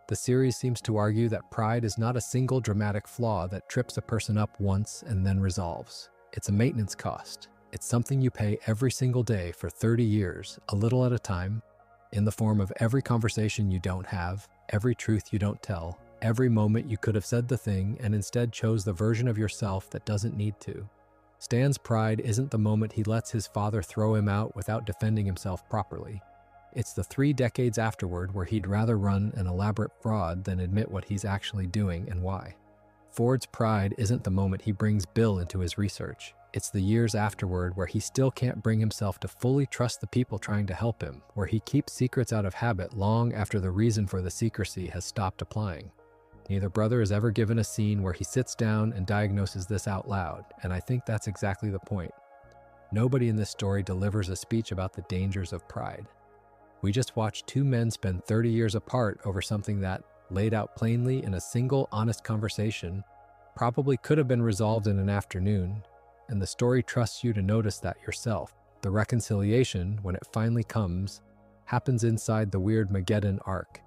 The series seems to argue that pride is not a single dramatic flaw that trips a person up once and then resolves. It's a maintenance cost. It's something you pay every single day for 30 years, a little at a time, in the form of every conversation you don't have, every truth you don't tell, every moment you could have said the thing and instead chose the version of yourself that doesn't need to. Stan's pride isn't the moment he lets his father throw him out without defending himself properly. It's the 3 decades afterward where he'd rather run an elaborate fraud than admit what he's actually doing and why. Ford's pride isn't the moment he brings Bill into his research. It's the years afterward where he still can't bring himself to fully trust the people trying to help him, where he keeps secrets out of habit long after the reason for the secrecy has stopped applying. Neither brother is ever given a scene where he sits down and diagnoses this out loud, and I think that's exactly the point. Nobody in this story delivers a speech about the dangers of pride. We just watch 2 men spend 30 years apart over something that, laid out plainly in a single honest conversation, probably could have been resolved in an afternoon, and the story trusts you to notice that yourself. The reconciliation, when it finally comes, happens inside the Weirdmageddon arc,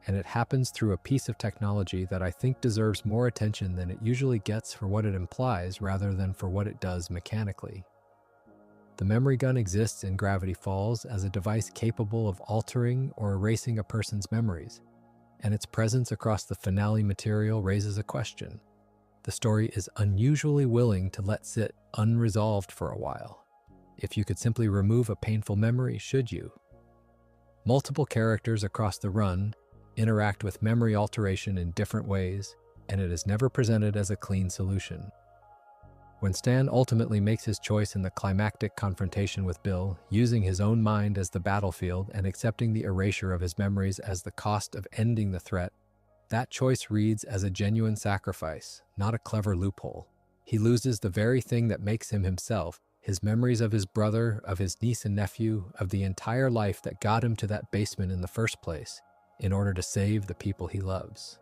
and it happens through a piece of technology that I think deserves more attention than it usually gets for what it implies rather than for what it does mechanically. The memory gun exists in Gravity Falls as a device capable of altering or erasing a person's memories, and its presence across the finale material raises a question. The story is unusually willing to let sit unresolved for a while. If you could simply remove a painful memory, should you? Multiple characters across the run interact with memory alteration in different ways, and it is never presented as a clean solution. When Stan ultimately makes his choice in the climactic confrontation with Bill, using his own mind as the battlefield and accepting the erasure of his memories as the cost of ending the threat, that choice reads as a genuine sacrifice, not a clever loophole. He loses the very thing that makes him himself, his memories of his brother, of his niece and nephew, of the entire life that got him to that basement in the first place, in order to save the people he loves.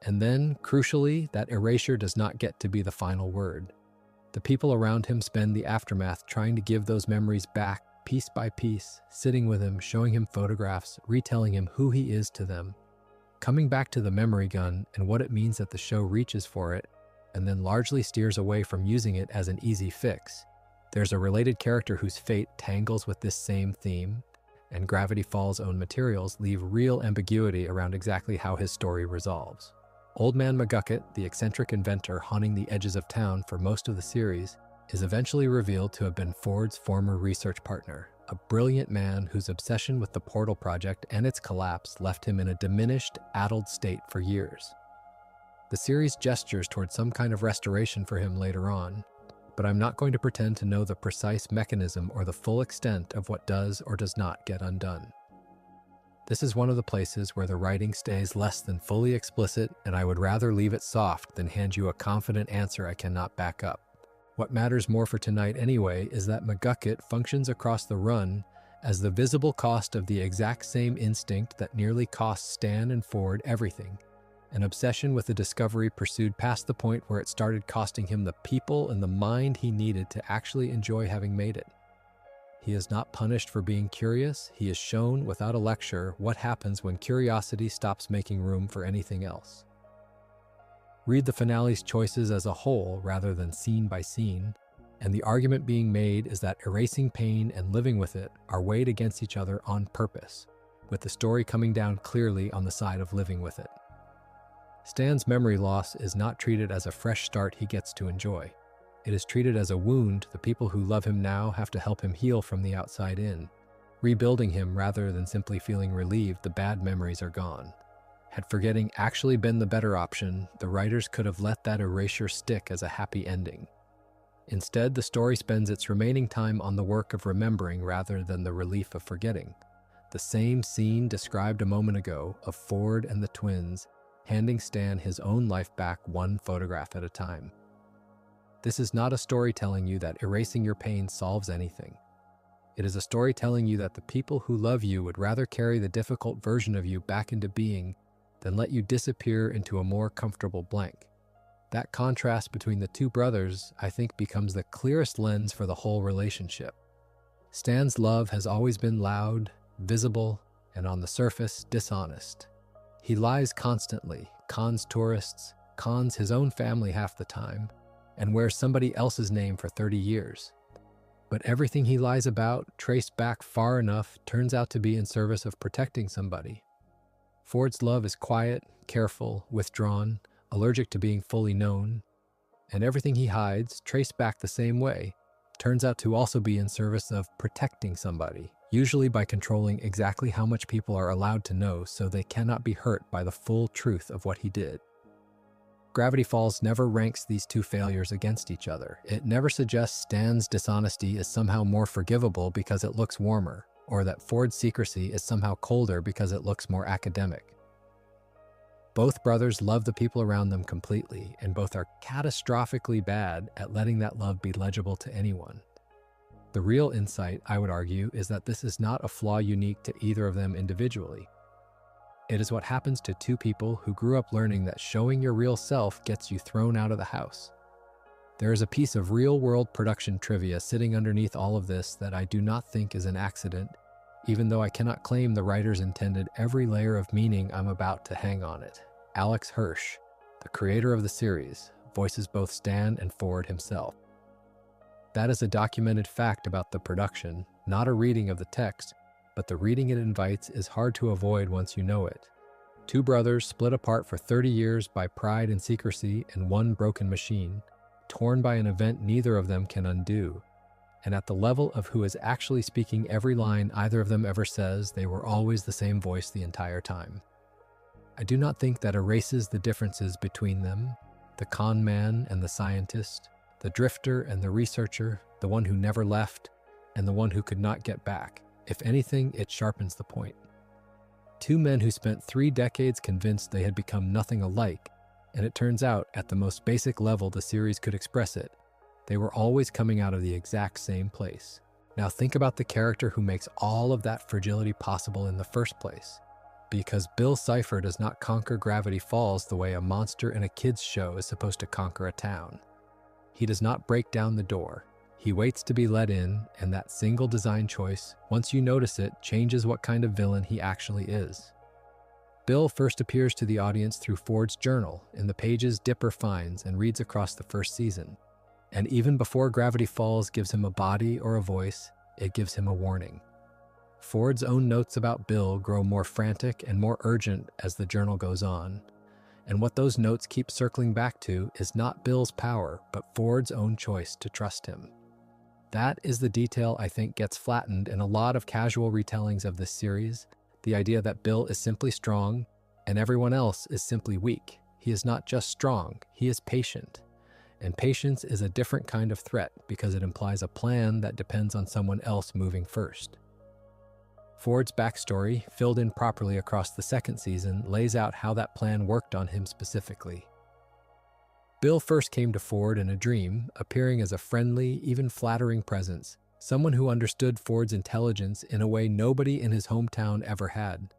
And then, crucially, that erasure does not get to be the final word. The people around him spend the aftermath trying to give those memories back, piece by piece, sitting with him, showing him photographs, retelling him who he is to them. Coming back to the memory gun and what it means that the show reaches for it, and then largely steers away from using it as an easy fix. There's a related character whose fate tangles with this same theme, and Gravity Falls' own materials leave real ambiguity around exactly how his story resolves. Old Man McGucket, the eccentric inventor haunting the edges of town for most of the series, is eventually revealed to have been Ford's former research partner, a brilliant man whose obsession with the Portal Project and its collapse left him in a diminished, addled state for years. The series gestures toward some kind of restoration for him later on, but I'm not going to pretend to know the precise mechanism or the full extent of what does or does not get undone. This is one of the places where the writing stays less than fully explicit, and I would rather leave it soft than hand you a confident answer I cannot back up. What matters more for tonight anyway is that McGucket functions across the run as the visible cost of the exact same instinct that nearly cost Stan and Ford everything, an obsession with the discovery pursued past the point where it started costing him the people and the mind he needed to actually enjoy having made it. He is not punished for being curious. He is shown, without a lecture, what happens when curiosity stops making room for anything else. Read the finale's choices as a whole rather than scene by scene, and the argument being made is that erasing pain and living with it are weighed against each other on purpose, with the story coming down clearly on the side of living with it. Stan's memory loss is not treated as a fresh start he gets to enjoy. It is treated as a wound the people who love him now have to help him heal from the outside in, rebuilding him rather than simply feeling relieved the bad memories are gone. Had forgetting actually been the better option, the writers could have let that erasure stick as a happy ending. Instead, the story spends its remaining time on the work of remembering rather than the relief of forgetting. The same scene described a moment ago of Ford and the twins handing Stan his own life back one photograph at a time. This is not a story telling you that erasing your pain solves anything. It is a story telling you that the people who love you would rather carry the difficult version of you back into being than let you disappear into a more comfortable blank. That contrast between the two brothers, I think, becomes the clearest lens for the whole relationship. Stan's love has always been loud, visible, and on the surface, dishonest. He lies constantly, cons tourists, cons his own family half the time, and wears somebody else's name for 30 years. But everything he lies about, traced back far enough, turns out to be in service of protecting somebody. Ford's love is quiet, careful, withdrawn, allergic to being fully known, and everything he hides, traced back the same way, turns out to also be in service of protecting somebody, usually by controlling exactly how much people are allowed to know so they cannot be hurt by the full truth of what he did. Gravity Falls never ranks these two failures against each other. It never suggests Stan's dishonesty is somehow more forgivable because it looks warmer, or that Ford's secrecy is somehow colder because it looks more academic. Both brothers love the people around them completely, and both are catastrophically bad at letting that love be legible to anyone. The real insight, I would argue, is that this is not a flaw unique to either of them individually. It is what happens to two people who grew up learning that showing your real self gets you thrown out of the house. There is a piece of real-world production trivia sitting underneath all of this that I do not think is an accident, even though I cannot claim the writers intended every layer of meaning I'm about to hang on it. Alex Hirsch, the creator of the series, voices both Stan and Ford himself. That is a documented fact about the production, not a reading of the text, but the reading it invites is hard to avoid once you know it. Two brothers split apart for 30 years by pride and secrecy and one broken machine, torn by an event neither of them can undo. And at the level of who is actually speaking every line either of them ever says, they were always the same voice the entire time. I do not think that erases the differences between them, the con man and the scientist, the drifter and the researcher, the one who never left, and the one who could not get back. If anything, it sharpens the point. Two men who spent 3 decades convinced they had become nothing alike, and it turns out, at the most basic level the series could express it, they were always coming out of the exact same place. Now think about the character who makes all of that fragility possible in the first place. Because Bill Cipher does not conquer Gravity Falls the way a monster in a kid's show is supposed to conquer a town. He does not break down the door. He waits to be let in, and that single design choice, once you notice it, changes what kind of villain he actually is. Bill first appears to the audience through Ford's journal in the pages Dipper finds and reads across the first season. And even before Gravity Falls gives him a body or a voice, it gives him a warning. Ford's own notes about Bill grow more frantic and more urgent as the journal goes on. And what those notes keep circling back to is not Bill's power, but Ford's own choice to trust him. That is the detail I think gets flattened in a lot of casual retellings of this series, the idea that Bill is simply strong and everyone else is simply weak. He is not just strong, he is patient. And patience is a different kind of threat because it implies a plan that depends on someone else moving first. Ford's backstory, filled in properly across the second season, lays out how that plan worked on him specifically. Bill first came to Ford in a dream, appearing as a friendly, even flattering presence, someone who understood Ford's intelligence in a way nobody in his hometown ever had,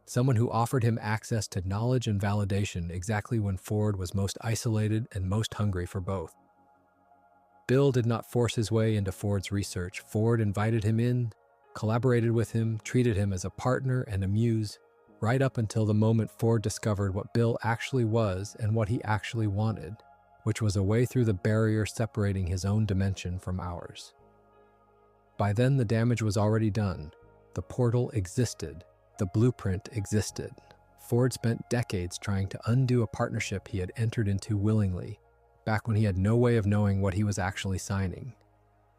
someone who offered him access to knowledge and validation exactly when Ford was most isolated and most hungry for both. Bill did not force his way into Ford's research. Ford invited him in, collaborated with him, treated him as a partner and a muse, right up until the moment Ford discovered what Bill actually was and what he actually wanted, which was a way through the barrier separating his own dimension from ours. By then, the damage was already done. The portal existed. The blueprint existed. Ford spent decades trying to undo a partnership he had entered into willingly, back when he had no way of knowing what he was actually signing.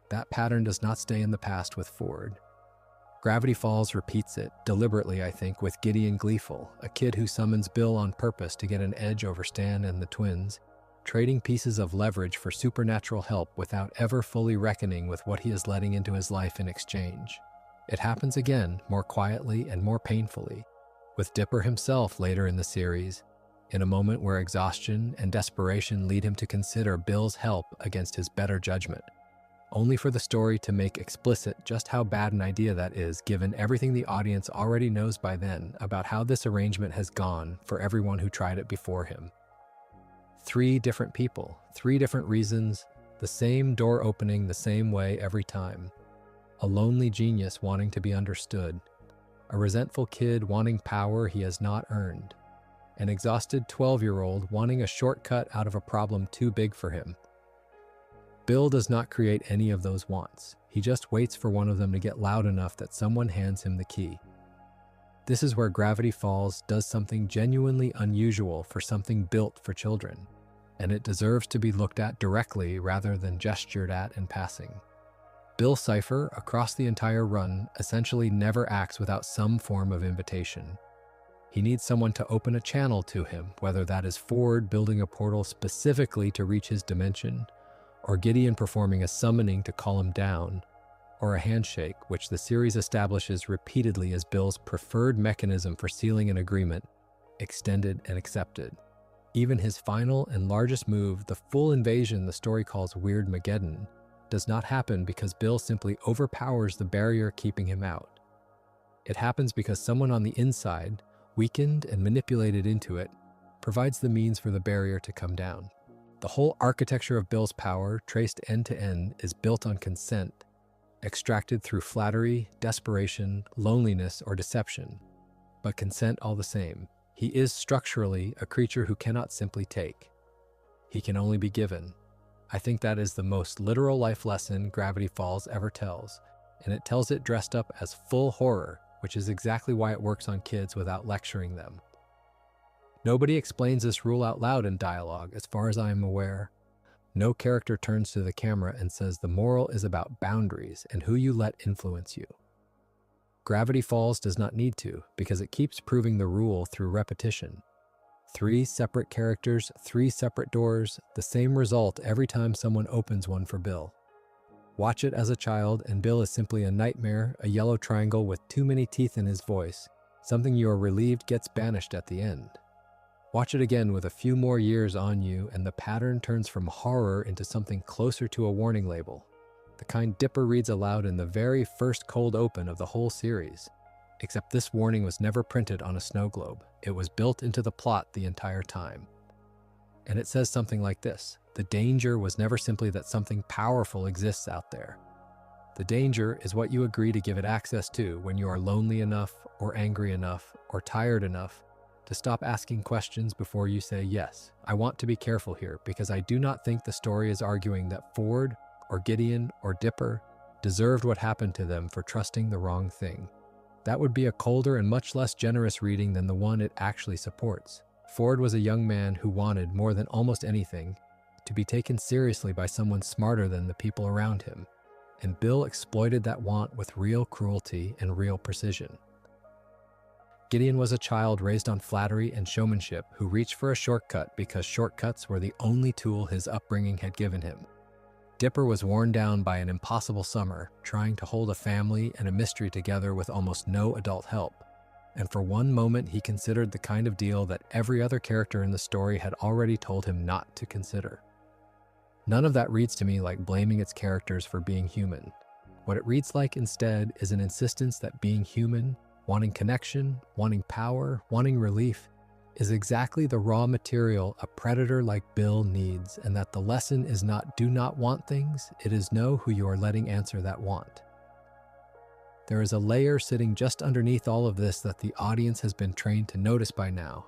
That pattern does not stay in the past with Ford. Gravity Falls repeats it, deliberately I think, with Gideon Gleeful, a kid who summons Bill on purpose to get an edge over Stan and the twins, trading pieces of leverage for supernatural help without ever fully reckoning with what he is letting into his life in exchange. It happens again, more quietly and more painfully, with Dipper himself later in the series, in a moment where exhaustion and desperation lead him to consider Bill's help against his better judgment, only for the story to make explicit just how bad an idea that is, given everything the audience already knows by then about how this arrangement has gone for everyone who tried it before him. 3 different people, 3 different reasons, the same door opening the same way every time. A lonely genius wanting to be understood. A resentful kid wanting power he has not earned. An exhausted 12-year-old wanting a shortcut out of a problem too big for him. Bill does not create any of those wants. He just waits for one of them to get loud enough that someone hands him the key. This is where Gravity Falls does something genuinely unusual for something built for children, and it deserves to be looked at directly rather than gestured at in passing. Bill's cipher, across the entire run, essentially never acts without some form of invitation. He needs someone to open a channel to him, whether that is Ford building a portal specifically to reach his dimension, or Gideon performing a summoning to call him down, or a handshake, which the series establishes repeatedly as Bill's preferred mechanism for sealing an agreement, extended and accepted. Even his final and largest move, the full invasion the story calls Weirdmageddon, does not happen because Bill simply overpowers the barrier keeping him out. It happens because someone on the inside, weakened and manipulated into it, provides the means for the barrier to come down. The whole architecture of Bill's power, traced end to end, is built on consent, extracted through flattery, desperation, loneliness, or deception, but consent all the same. He is structurally a creature who cannot simply take. He can only be given. I think that is the most literal life lesson Gravity Falls ever tells, and it tells it dressed up as full horror, which is exactly why it works on kids without lecturing them. Nobody explains this rule out loud in dialogue, as far as I am aware. No character turns to the camera and says the moral is about boundaries and who you let influence you. Gravity Falls does not need to, because it keeps proving the rule through repetition. 3 separate characters, 3 separate doors, the same result every time someone opens one for Bill. Watch it as a child, and Bill is simply a nightmare, a yellow triangle with too many teeth in his voice, something you are relieved gets banished at the end. Watch it again with a few more years on you, and the pattern turns from horror into something closer to a warning label, the kind Dipper reads aloud in the very first cold open of the whole series. Except this warning was never printed on a snow globe. It was built into the plot the entire time. And it says something like this: the danger was never simply that something powerful exists out there. The danger is what you agree to give it access to when you are lonely enough, or angry enough, or tired enough to stop asking questions before you say yes. I want to be careful here because I do not think the story is arguing that Ford, or Gideon, or Dipper deserved what happened to them for trusting the wrong thing. That would be a colder and much less generous reading than the one it actually supports. Ford was a young man who wanted, more than almost anything, to be taken seriously by someone smarter than the people around him, and Bill exploited that want with real cruelty and real precision. Gideon was a child raised on flattery and showmanship who reached for a shortcut because shortcuts were the only tool his upbringing had given him. Dipper was worn down by an impossible summer, trying to hold a family and a mystery together with almost no adult help, and for one moment he considered the kind of deal that every other character in the story had already told him not to consider. None of that reads to me like blaming its characters for being human. What it reads like instead is an insistence that being human, wanting connection, wanting power, wanting relief, is exactly the raw material a predator like Bill needs, and that the lesson is not do not want things, it is know who you are letting answer that want. There is a layer sitting just underneath all of this that the audience has been trained to notice by now.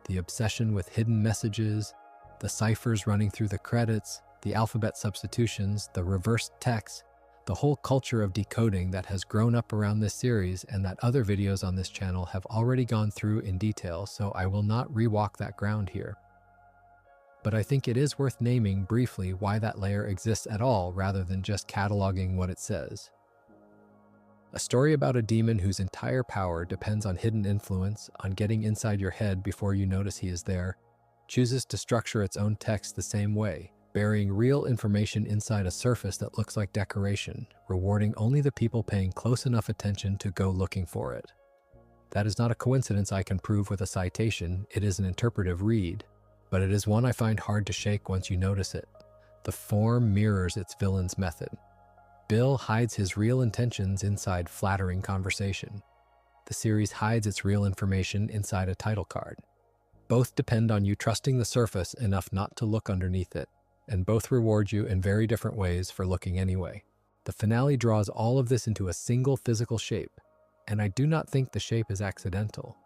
The obsession with hidden messages, the ciphers running through the credits, the alphabet substitutions, the reversed text, the whole culture of decoding that has grown up around this series and that other videos on this channel have already gone through in detail, so I will not rewalk that ground here. But I think it is worth naming briefly why that layer exists at all rather than just cataloging what it says. A story about a demon whose entire power depends on hidden influence, on getting inside your head before you notice he is there, chooses to structure its own text the same way, burying real information inside a surface that looks like decoration, rewarding only the people paying close enough attention to go looking for it. That is not a coincidence I can prove with a citation, it is an interpretive read, but it is one I find hard to shake once you notice it. The form mirrors its villain's method. Bill hides his real intentions inside flattering conversation. The series hides its real information inside a title card. Both depend on you trusting the surface enough not to look underneath it, and both reward you in very different ways for looking anyway. The finale draws all of this into a single physical shape, and I do not think the shape is accidental.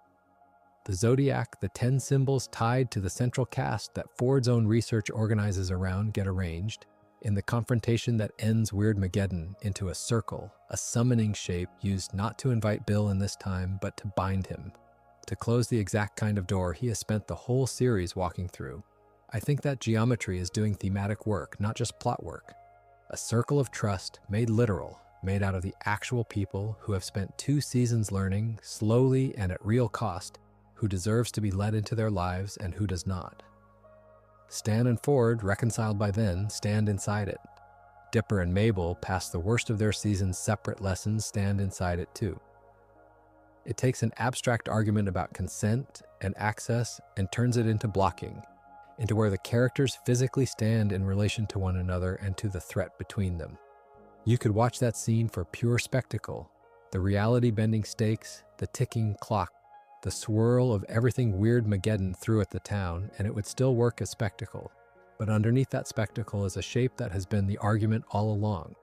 The zodiac, the 10 symbols tied to the central cast that Ford's own research organizes around, get arranged, in the confrontation that ends Weirdmageddon into a circle, a summoning shape used not to invite Bill in this time, but to bind him, to close the exact kind of door he has spent the whole series walking through. I think that geometry is doing thematic work, not just plot work. A circle of trust, made literal, made out of the actual people who have spent 2 seasons learning, slowly and at real cost, who deserves to be led into their lives and who does not. Stan and Ford, reconciled by then, stand inside it. Dipper and Mabel, past the worst of their season's separate lessons, stand inside it too. It takes an abstract argument about consent and access and turns it into blocking, into where the characters physically stand in relation to one another and to the threat between them. You could watch that scene for pure spectacle, the reality-bending stakes, the ticking clock, the swirl of everything Weirdmageddon threw at the town, and it would still work as spectacle. But underneath that spectacle is a shape that has been the argument all along.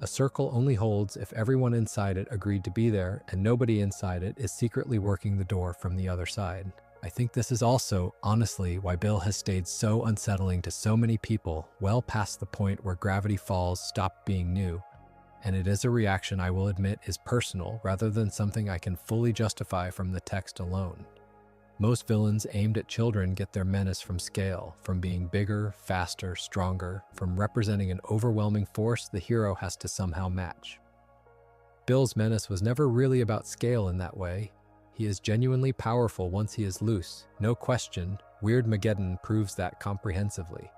A circle only holds if everyone inside it agreed to be there, and nobody inside it is secretly working the door from the other side. I think this is also, honestly, why Bill has stayed so unsettling to so many people, well past the point where Gravity Falls stopped being new. And it is a reaction I will admit is personal rather than something I can fully justify from the text alone. Most villains aimed at children get their menace from scale, from being bigger, faster, stronger, from representing an overwhelming force the hero has to somehow match. Bill's menace was never really about scale in that way. He is genuinely powerful once he is loose, no question. Weirdmageddon proves that comprehensively.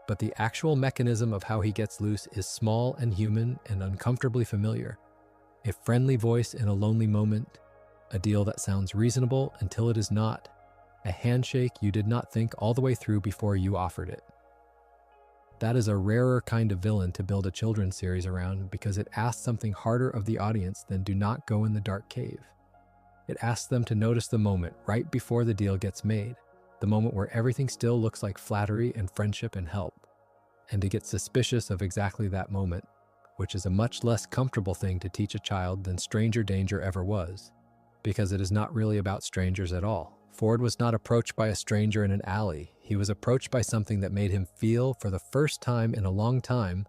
But the actual mechanism of how he gets loose is small and human and uncomfortably familiar. A friendly voice in a lonely moment, a deal that sounds reasonable until it is not, a handshake you did not think all the way through before you offered it. That is a rarer kind of villain to build a children's series around because it asks something harder of the audience than do not go in the dark cave. It asks them to notice the moment right before the deal gets made, the moment where everything still looks like flattery and friendship and help, and to get suspicious of exactly that moment, which is a much less comfortable thing to teach a child than stranger danger ever was, because it is not really about strangers at all. Ford was not approached by a stranger in an alley. He was approached by something that made him feel, for the first time in a long time,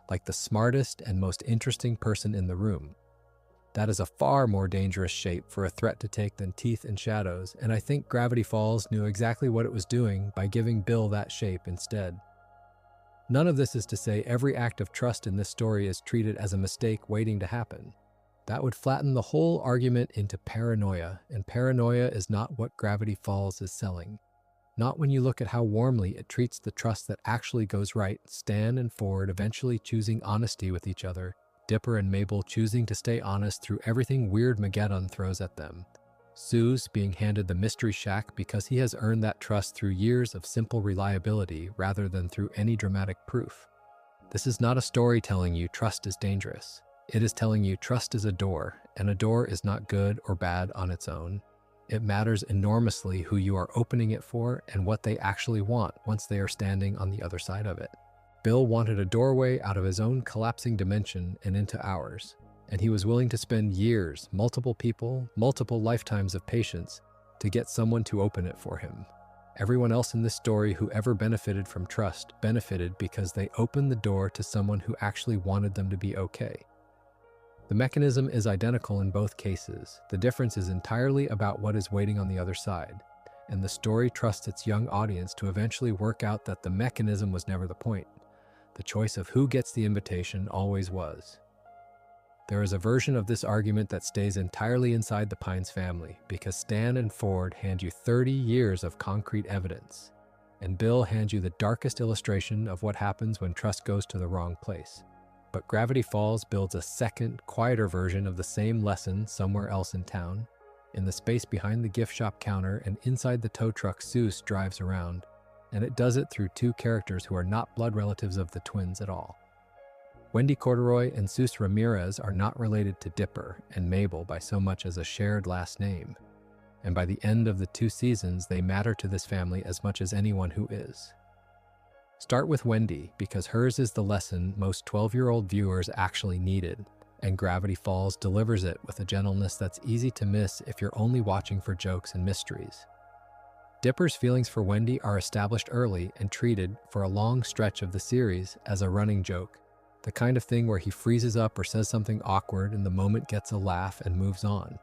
like the smartest and most interesting person in the room. That is a far more dangerous shape for a threat to take than teeth and shadows, and I think Gravity Falls knew exactly what it was doing by giving Bill that shape instead. None of this is to say every act of trust in this story is treated as a mistake waiting to happen. That would flatten the whole argument into paranoia, and paranoia is not what Gravity Falls is selling. Not when you look at how warmly it treats the trust that actually goes right, Stan and Ford eventually choosing honesty with each other, Dipper and Mabel choosing to stay honest through everything Weirdmageddon throws at them. Soos being handed the mystery shack because he has earned that trust through years of simple reliability rather than through any dramatic proof. This is not a story telling you trust is dangerous. It is telling you trust is a door, and a door is not good or bad on its own. It matters enormously who you are opening it for and what they actually want once they are standing on the other side of it. Bill wanted a doorway out of his own collapsing dimension and into ours, and he was willing to spend years, multiple people, multiple lifetimes of patience to get someone to open it for him. Everyone else in this story who ever benefited from trust benefited because they opened the door to someone who actually wanted them to be okay. The mechanism is identical in both cases. The difference is entirely about what is waiting on the other side, and the story trusts its young audience to eventually work out that the mechanism was never the point. The choice of who gets the invitation always was. There is a version of this argument that stays entirely inside the Pines family because Stan and Ford hand you 30 years of concrete evidence, and Bill hands you the darkest illustration of what happens when trust goes to the wrong place. But Gravity Falls builds a second, quieter version of the same lesson somewhere else in town, in the space behind the gift shop counter and inside the tow truck Soos drives around, and it does it through 2 characters who are not blood relatives of the twins at all. Wendy Corduroy and Soos Ramirez are not related to Dipper and Mabel by so much as a shared last name, and by the end of the 2 seasons they matter to this family as much as anyone who is. Start with Wendy because hers is the lesson most 12-year-old viewers actually needed, and Gravity Falls delivers it with a gentleness that's easy to miss if you're only watching for jokes and mysteries. Dipper's feelings for Wendy are established early and treated for a long stretch of the series as a running joke, the kind of thing where he freezes up or says something awkward and the moment gets a laugh and moves on.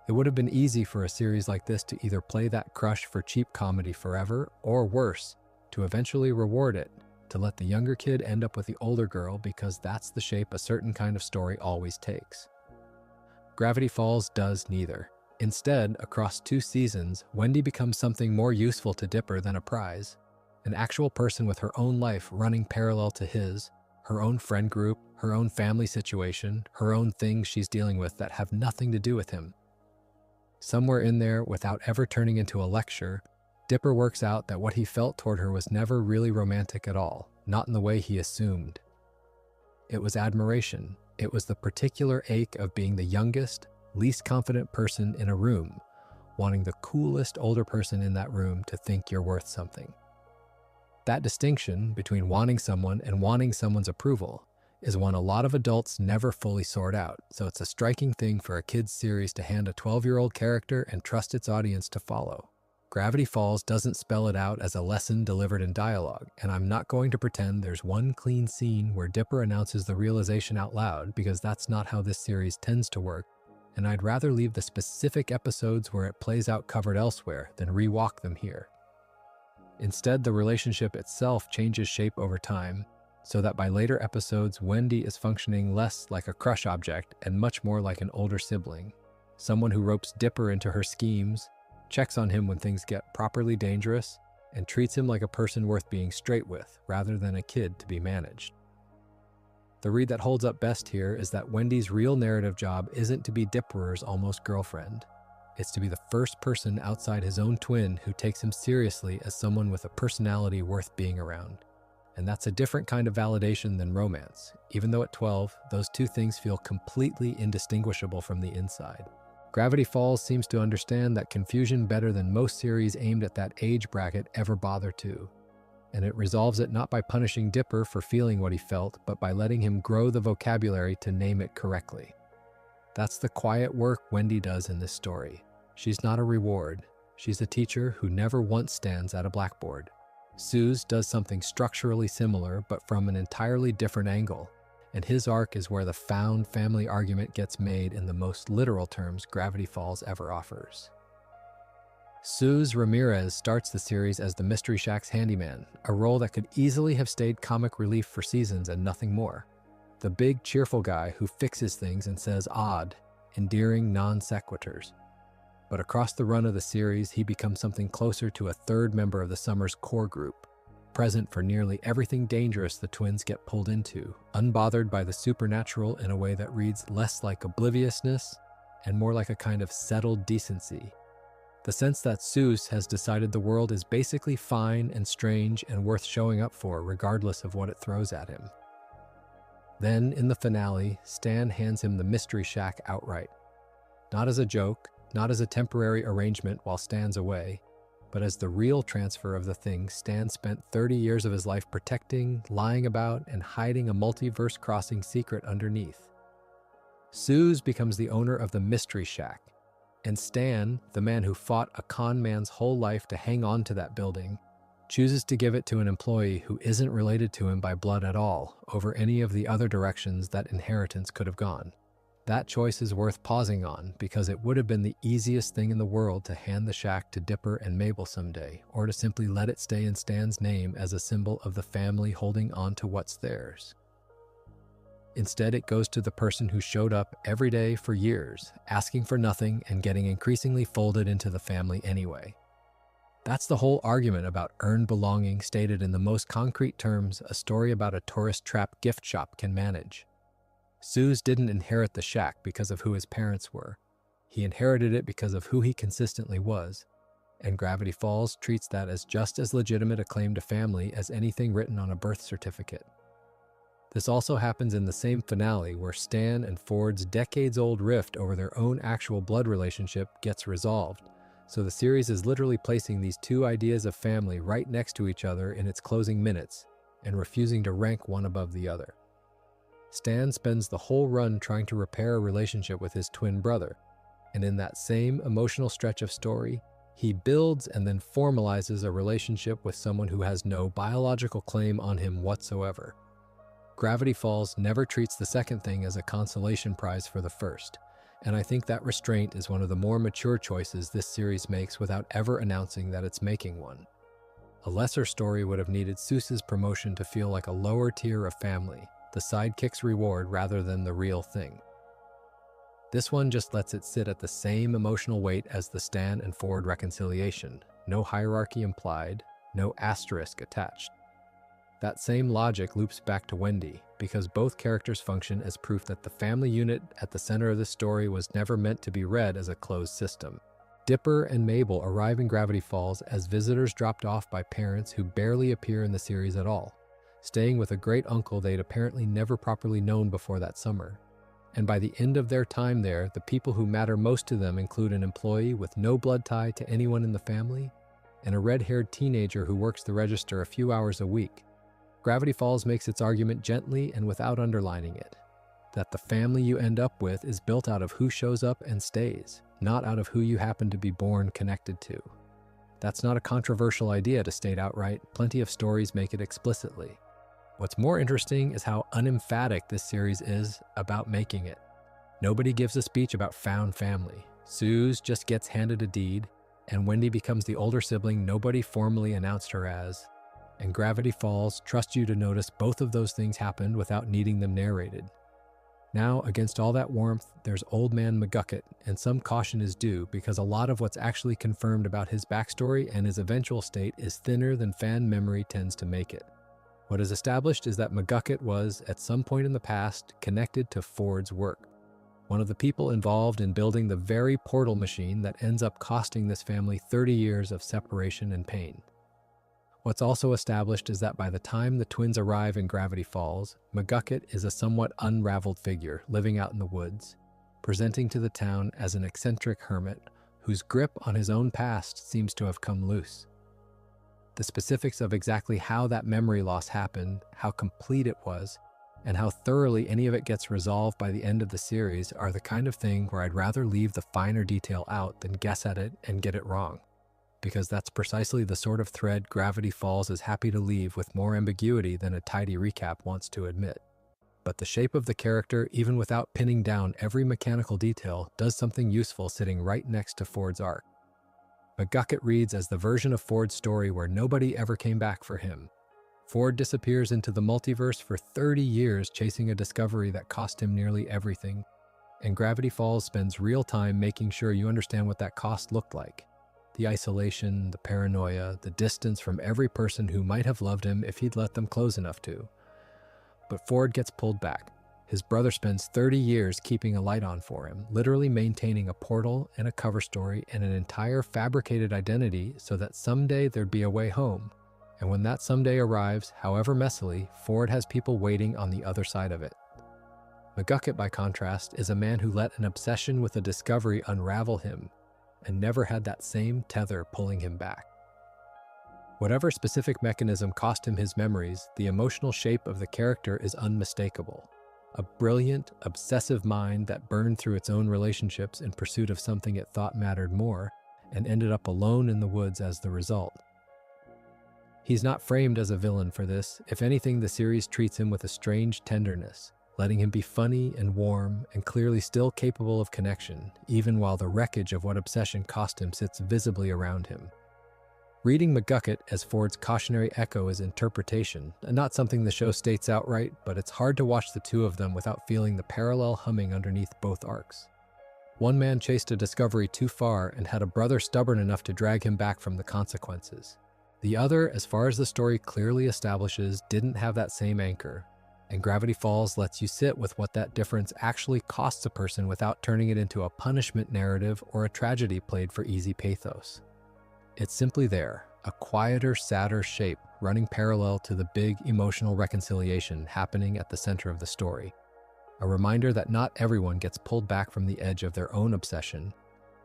It would have been easy for a series like this to either play that crush for cheap comedy forever, or worse, to eventually reward it, to let the younger kid end up with the older girl because that's the shape a certain kind of story always takes. Gravity Falls does neither. Instead, across 2 seasons, Wendy becomes something more useful to Dipper than a prize, an actual person with her own life running parallel to his, her own friend group, her own family situation, her own things she's dealing with that have nothing to do with him. Somewhere in there, without ever turning into a lecture, Dipper works out that what he felt toward her was never really romantic at all, not in the way he assumed. It was admiration. It was the particular ache of being the youngest, least confident person in a room, wanting the coolest older person in that room to think you're worth something. That distinction between wanting someone and wanting someone's approval is one a lot of adults never fully sort out, so it's a striking thing for a kids' series to hand a 12-year-old character and trust its audience to follow. Gravity Falls doesn't spell it out as a lesson delivered in dialogue, and I'm not going to pretend there's one clean scene where Dipper announces the realization out loud, because that's not how this series tends to work, and I'd rather leave the specific episodes where it plays out covered elsewhere than rewalk them here. Instead, the relationship itself changes shape over time, so that by later episodes, Wendy is functioning less like a crush object and much more like an older sibling, someone who ropes Dipper into her schemes, checks on him when things get properly dangerous, and treats him like a person worth being straight with, rather than a kid to be managed. The read that holds up best here is that Wendy's real narrative job isn't to be Dipper's almost girlfriend. It's to be the first person outside his own twin who takes him seriously as someone with a personality worth being around. And that's a different kind of validation than romance, even though at 12, those two things feel completely indistinguishable from the inside. Gravity Falls seems to understand that confusion better than most series aimed at that age bracket ever bother to. And it resolves it not by punishing Dipper for feeling what he felt, but by letting him grow the vocabulary to name it correctly. That's the quiet work Wendy does in this story. She's not a reward. She's a teacher who never once stands at a blackboard. Soos does something structurally similar, but from an entirely different angle, and his arc is where the found family argument gets made in the most literal terms Gravity Falls ever offers. Soos Ramirez starts the series as the Mystery Shack's handyman, a role that could easily have stayed comic relief for seasons and nothing more. The big, cheerful guy who fixes things and says odd, endearing non sequiturs. But across the run of the series, he becomes something closer to a third member of the summer's core group, present for nearly everything dangerous the twins get pulled into, unbothered by the supernatural in a way that reads less like obliviousness and more like a kind of settled decency. The sense that Soos has decided the world is basically fine and strange and worth showing up for regardless of what it throws at him. Then, in the finale, Stan hands him the Mystery Shack outright. Not as a joke, not as a temporary arrangement while Stan's away, but as the real transfer of the thing Stan spent 30 years of his life protecting, lying about, and hiding a multiverse-crossing secret underneath. Soos becomes the owner of the Mystery Shack, and Stan, the man who fought a con man's whole life to hang on to that building, chooses to give it to an employee who isn't related to him by blood at all over any of the other directions that inheritance could have gone. That choice is worth pausing on because it would have been the easiest thing in the world to hand the shack to Dipper and Mabel someday, or to simply let it stay in Stan's name as a symbol of the family holding on to what's theirs. Instead, it goes to the person who showed up every day for years, asking for nothing and getting increasingly folded into the family anyway. That's the whole argument about earned belonging stated in the most concrete terms a story about a tourist trap gift shop can manage. Soos didn't inherit the shack because of who his parents were. He inherited it because of who he consistently was, and Gravity Falls treats that as just as legitimate a claim to family as anything written on a birth certificate. This also happens in the same finale where Stan and Ford's decades-old rift over their own actual blood relationship gets resolved, so the series is literally placing these two ideas of family right next to each other in its closing minutes and refusing to rank one above the other. Stan spends the whole run trying to repair a relationship with his twin brother, and in that same emotional stretch of story, He builds and then formalizes a relationship with someone who has no biological claim on him whatsoever. Gravity Falls never treats the second thing as a consolation prize for the first, and I think that restraint is one of the more mature choices this series makes without ever announcing that it's making one. A lesser story would have needed Soos's promotion to feel like a lower tier of family, the sidekick's reward rather than the real thing. This one just lets it sit at the same emotional weight as the Stan and Ford reconciliation. No hierarchy implied, no asterisk attached. That same logic loops back to Wendy, because both characters function as proof that the family unit at the center of the story was never meant to be read as a closed system. Dipper and Mabel arrive in Gravity Falls as visitors dropped off by parents who barely appear in the series at all, staying with a great uncle they'd apparently never properly known before that summer. And by the end of their time there, the people who matter most to them include an employee with no blood tie to anyone in the family, and a red-haired teenager who works the register a few hours a week. Gravity Falls makes its argument gently and without underlining it, that the family you end up with is built out of who shows up and stays, not out of who you happen to be born connected to. That's not a controversial idea to state outright. Plenty of stories make it explicitly. What's more interesting is how unemphatic this series is about making it. Nobody gives a speech about found family. Soos just gets handed a deed, and Wendy becomes the older sibling nobody formally announced her as. And Gravity Falls trusts you to notice both of those things happened without needing them narrated. Now, against all that warmth, there's Old Man McGucket, and some caution is due because a lot of what's actually confirmed about his backstory and his eventual state is thinner than fan memory tends to make it. What is established is that McGucket was, at some point in the past, connected to Ford's work. One of the people involved in building the very portal machine that ends up costing this family 30 years of separation and pain. What's also established is that by the time the twins arrive in Gravity Falls, McGucket is a somewhat unraveled figure living out in the woods, presenting to the town as an eccentric hermit whose grip on his own past seems to have come loose. The specifics of exactly how that memory loss happened, how complete it was, and how thoroughly any of it gets resolved by the end of the series are the kind of thing where I'd rather leave the finer detail out than guess at it and get it wrong. Because that's precisely the sort of thread Gravity Falls is happy to leave with more ambiguity than a tidy recap wants to admit. But the shape of the character, even without pinning down every mechanical detail, does something useful sitting right next to Ford's arc. McGucket reads as the version of Ford's story where nobody ever came back for him. Ford disappears into the multiverse for 30 years chasing a discovery that cost him nearly everything, and Gravity Falls spends real time making sure you understand what that cost looked like. The isolation, the paranoia, the distance from every person who might have loved him if he'd let them close enough to. But Ford gets pulled back. His brother spends 30 years keeping a light on for him, literally maintaining a portal and a cover story and an entire fabricated identity so that someday there'd be a way home. And when that someday arrives, however messily, Ford has people waiting on the other side of it. McGucket, by contrast, is a man who let an obsession with a discovery unravel him and never had that same tether pulling him back. Whatever specific mechanism cost him his memories, the emotional shape of the character is unmistakable. A brilliant, obsessive mind that burned through its own relationships in pursuit of something it thought mattered more, and ended up alone in the woods as the result. He's not framed as a villain for this. If anything, the series treats him with a strange tenderness, letting him be funny and warm and clearly still capable of connection, even while the wreckage of what obsession cost him sits visibly around him. Reading McGucket as Ford's cautionary echo is interpretation, and not something the show states outright, but it's hard to watch the two of them without feeling the parallel humming underneath both arcs. One man chased a discovery too far and had a brother stubborn enough to drag him back from the consequences. The other, as far as the story clearly establishes, didn't have that same anchor, and Gravity Falls lets you sit with what that difference actually costs a person without turning it into a punishment narrative or a tragedy played for easy pathos. It's simply there, a quieter, sadder shape running parallel to the big emotional reconciliation happening at the center of the story. A reminder that not everyone gets pulled back from the edge of their own obsession,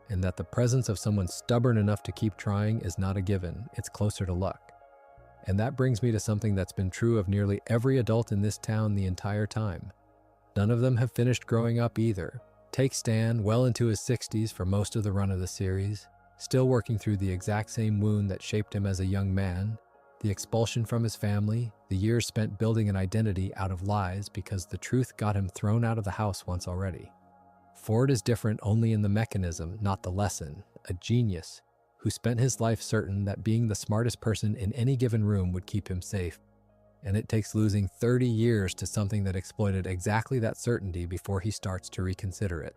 and that the presence of someone stubborn enough to keep trying is not a given, it's closer to luck. And that brings me to something that's been true of nearly every adult in this town the entire time. None of them have finished growing up either. Take Stan, well into his 60s for most of the run of the series. still working through the exact same wound that shaped him as a young man, the expulsion from his family, the years spent building an identity out of lies because the truth got him thrown out of the house once already. Ford is different only in the mechanism, not the lesson, a genius who spent his life certain that being the smartest person in any given room would keep him safe. And it takes losing 30 years to something that exploited exactly that certainty before he starts to reconsider it.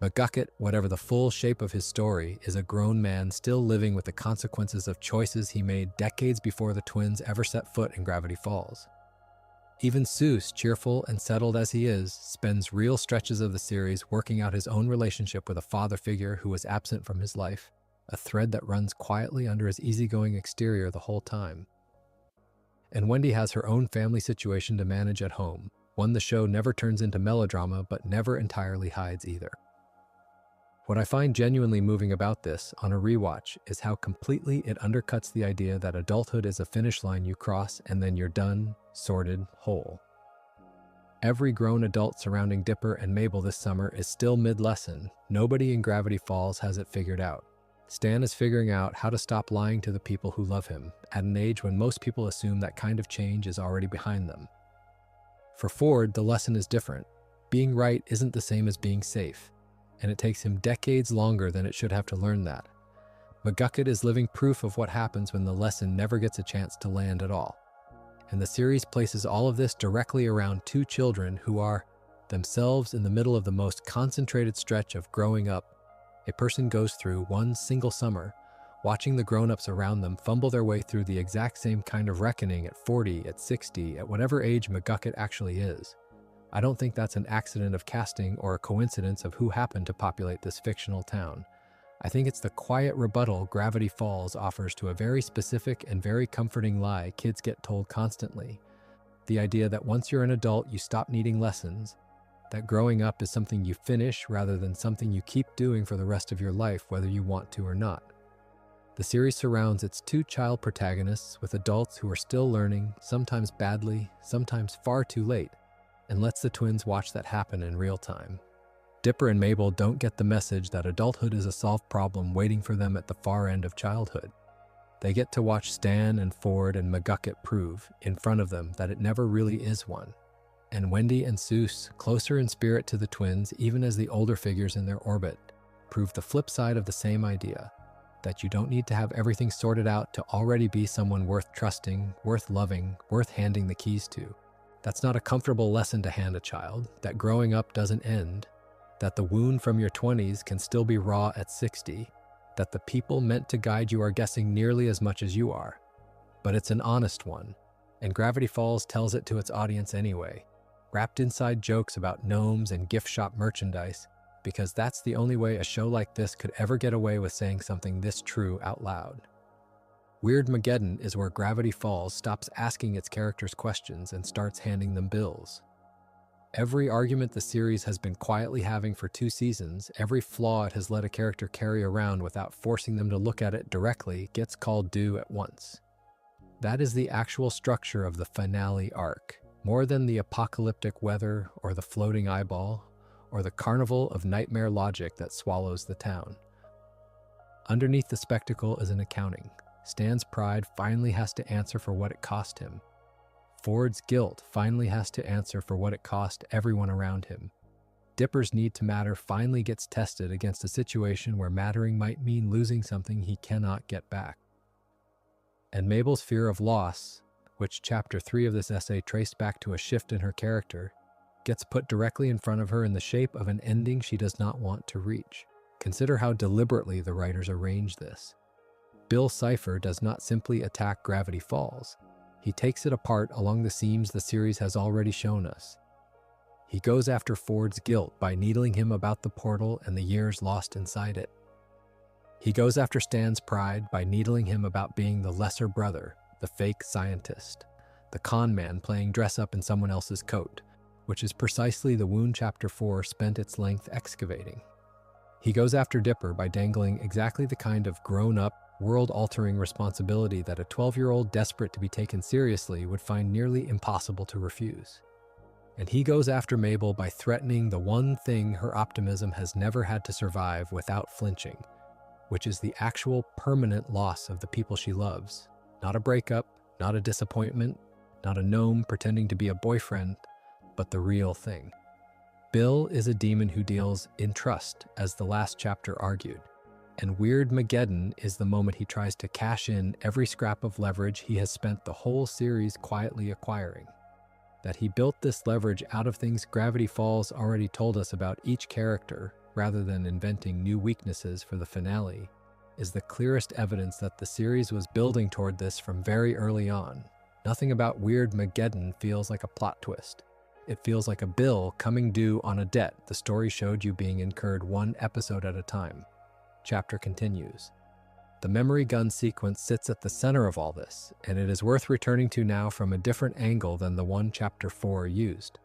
McGucket, whatever the full shape of his story, is a grown man still living with the consequences of choices he made decades before the twins ever set foot in Gravity Falls. Even Soos, cheerful and settled as he is, spends real stretches of the series working out his own relationship with a father figure who was absent from his life, a thread that runs quietly under his easygoing exterior the whole time. And Wendy has her own family situation to manage at home, one the show never turns into melodrama but never entirely hides either. What I find genuinely moving about this on a rewatch is how completely it undercuts the idea that adulthood is a finish line you cross and then you're done, sorted, whole. Every grown adult surrounding Dipper and Mabel this summer is still mid-lesson. Nobody in Gravity Falls has it figured out. Stan is figuring out how to stop lying to the people who love him, at an age when most people assume that kind of change is already behind them. For Ford, the lesson is different. Being right isn't the same as being safe, and it takes him decades longer than it should have to learn that. McGucket is living proof of what happens when the lesson never gets a chance to land at all. And the series places all of this directly around two children who are, themselves, in the middle of the most concentrated stretch of growing up a person goes through one single summer, watching the grown-ups around them fumble their way through the exact same kind of reckoning at 40, at 60, at whatever age McGucket actually is. I don't think that's an accident of casting or a coincidence of who happened to populate this fictional town. I think it's the quiet rebuttal Gravity Falls offers to a very specific and very comforting lie kids get told constantly. The idea that once you're an adult, you stop needing lessons, that growing up is something you finish rather than something you keep doing for the rest of your life, whether you want to or not. The series surrounds its two child protagonists with adults who are still learning, sometimes badly, sometimes far too late, and lets the twins watch that happen in real time. Dipper and Mabel don't get the message that adulthood is a solved problem waiting for them at the far end of childhood. They get to watch Stan and Ford and McGucket prove, in front of them, that it never really is one. And Wendy and Soos, closer in spirit to the twins even as the older figures in their orbit, prove the flip side of the same idea, that you don't need to have everything sorted out to already be someone worth trusting, worth loving, worth handing the keys to. That's not a comfortable lesson to hand a child, that growing up doesn't end, that the wound from your 20s can still be raw at 60, that the people meant to guide you are guessing nearly as much as you are. But it's an honest one, and Gravity Falls tells it to its audience anyway, wrapped inside jokes about gnomes and gift shop merchandise, because that's the only way a show like this could ever get away with saying something this true out loud. Weirdmageddon is where Gravity Falls stops asking its characters questions and starts handing them bills. Every argument the series has been quietly having for 2 seasons, every flaw it has let a character carry around without forcing them to look at it directly, gets called due at once. That is the actual structure of the finale arc. More than the apocalyptic weather or the floating eyeball or the carnival of nightmare logic that swallows the town. Underneath the spectacle is an accounting. Stan's pride finally has to answer for what it cost him. Ford's guilt finally has to answer for what it cost everyone around him. Dipper's need to matter finally gets tested against a situation where mattering might mean losing something he cannot get back. And Mabel's fear of loss, which Chapter 3 of this essay traced back to a shift in her character, gets put directly in front of her in the shape of an ending she does not want to reach. Consider how deliberately the writers arrange this. Bill Cipher does not simply attack Gravity Falls. He takes it apart along the seams the series has already shown us. He goes after Ford's guilt by needling him about the portal and the years lost inside it. He goes after Stan's pride by needling him about being the lesser brother, the fake scientist, the con man playing dress-up in someone else's coat, which is precisely the wound Chapter 4 spent its length excavating. He goes after Dipper by dangling exactly the kind of grown-up, world-altering responsibility that a 12-year-old desperate to be taken seriously would find nearly impossible to refuse. And he goes after Mabel by threatening the one thing her optimism has never had to survive without flinching, which is the actual permanent loss of the people she loves. Not a breakup, not a disappointment, not a gnome pretending to be a boyfriend, but the real thing. Bill is a demon who deals in trust, as the last chapter argued, and Weirdmageddon is the moment he tries to cash in every scrap of leverage he has spent the whole series quietly acquiring. That he built this leverage out of things Gravity Falls already told us about each character, rather than inventing new weaknesses for the finale, is the clearest evidence that the series was building toward this from very early on. Nothing about Weirdmageddon feels like a plot twist. It feels like a bill coming due on a debt the story showed you being incurred one episode at a time. Chapter continues. The memory gun sequence sits at the center of all this, and it is worth returning to now from a different angle than the one Chapter 4 used.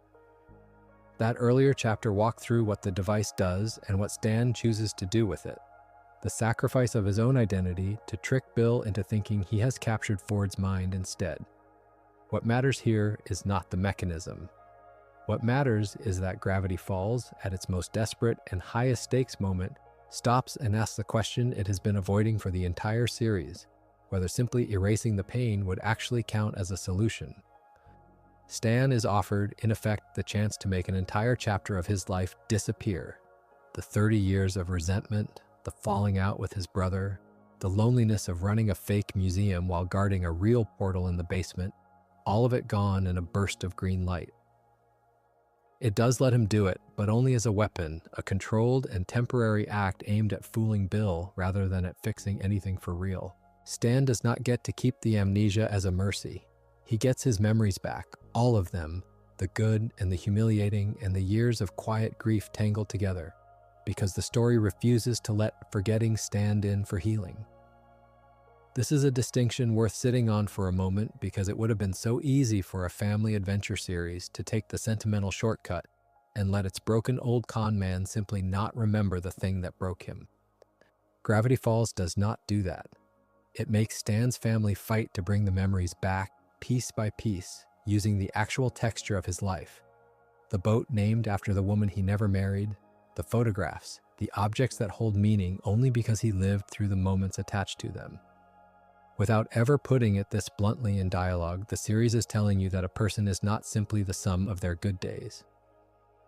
That earlier chapter walked through what the device does and what Stan chooses to do with it. The sacrifice of his own identity to trick Bill into thinking he has captured Ford's mind instead. What matters here is not the mechanism. What matters is that Gravity Falls, at its most desperate and highest stakes moment, stops and asks the question it has been avoiding for the entire series, whether simply erasing the pain would actually count as a solution. Stan is offered, in effect, the chance to make an entire chapter of his life disappear. The 30 years of resentment, the falling out with his brother, the loneliness of running a fake museum while guarding a real portal in the basement, all of it gone in a burst of green light. It does let him do it, but only as a weapon, a controlled and temporary act aimed at fooling Bill rather than at fixing anything for real. Stan does not get to keep the amnesia as a mercy. He gets his memories back, all of them, the good and the humiliating and the years of quiet grief tangled together, because the story refuses to let forgetting stand in for healing. This is a distinction worth sitting on for a moment because it would have been so easy for a family adventure series to take the sentimental shortcut and let its broken old con man simply not remember the thing that broke him. Gravity Falls does not do that. It makes Stan's family fight to bring the memories back, piece by piece, using the actual texture of his life. The boat named after the woman he never married, the photographs, the objects that hold meaning only because he lived through the moments attached to them. Without ever putting it this bluntly in dialogue, the series is telling you that a person is not simply the sum of their good days.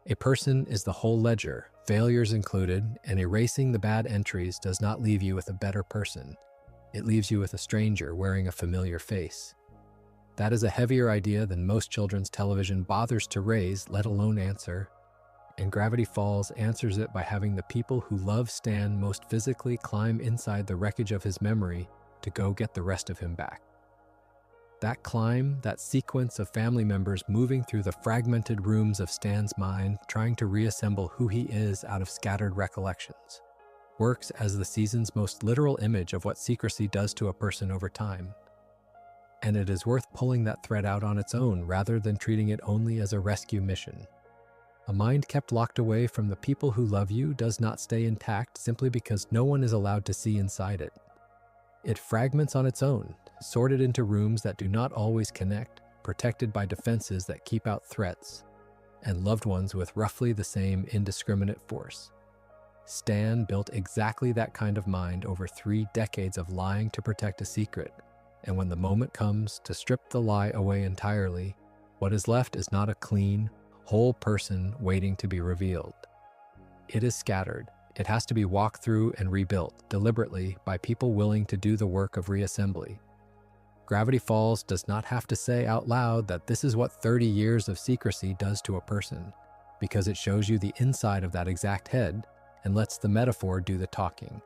A person is the whole ledger, failures included, and erasing the bad entries does not leave you with a better person. It leaves you with a stranger wearing a familiar face. That is a heavier idea than most children's television bothers to raise, let alone answer, and Gravity Falls answers it by having the people who love Stan most physically climb inside the wreckage of his memory to go get the rest of him back. That climb, that sequence of family members moving through the fragmented rooms of Stan's mind, trying to reassemble who he is out of scattered recollections, works as the season's most literal image of what secrecy does to a person over time. And it is worth pulling that thread out on its own rather than treating it only as a rescue mission. A mind kept locked away from the people who love you does not stay intact simply because no one is allowed to see inside it. It fragments on its own, sorted into rooms that do not always connect, protected by defenses that keep out threats, and loved ones with roughly the same indiscriminate force. Stan built exactly that kind of mind over 3 decades of lying to protect a secret, and when the moment comes to strip the lie away entirely, what is left is not a clean, whole person waiting to be revealed. It is scattered. It has to be walked through and rebuilt, deliberately, by people willing to do the work of reassembly. Gravity Falls does not have to say out loud that this is what 30 years of secrecy does to a person, because it shows you the inside of that exact head and lets the metaphor do the talking.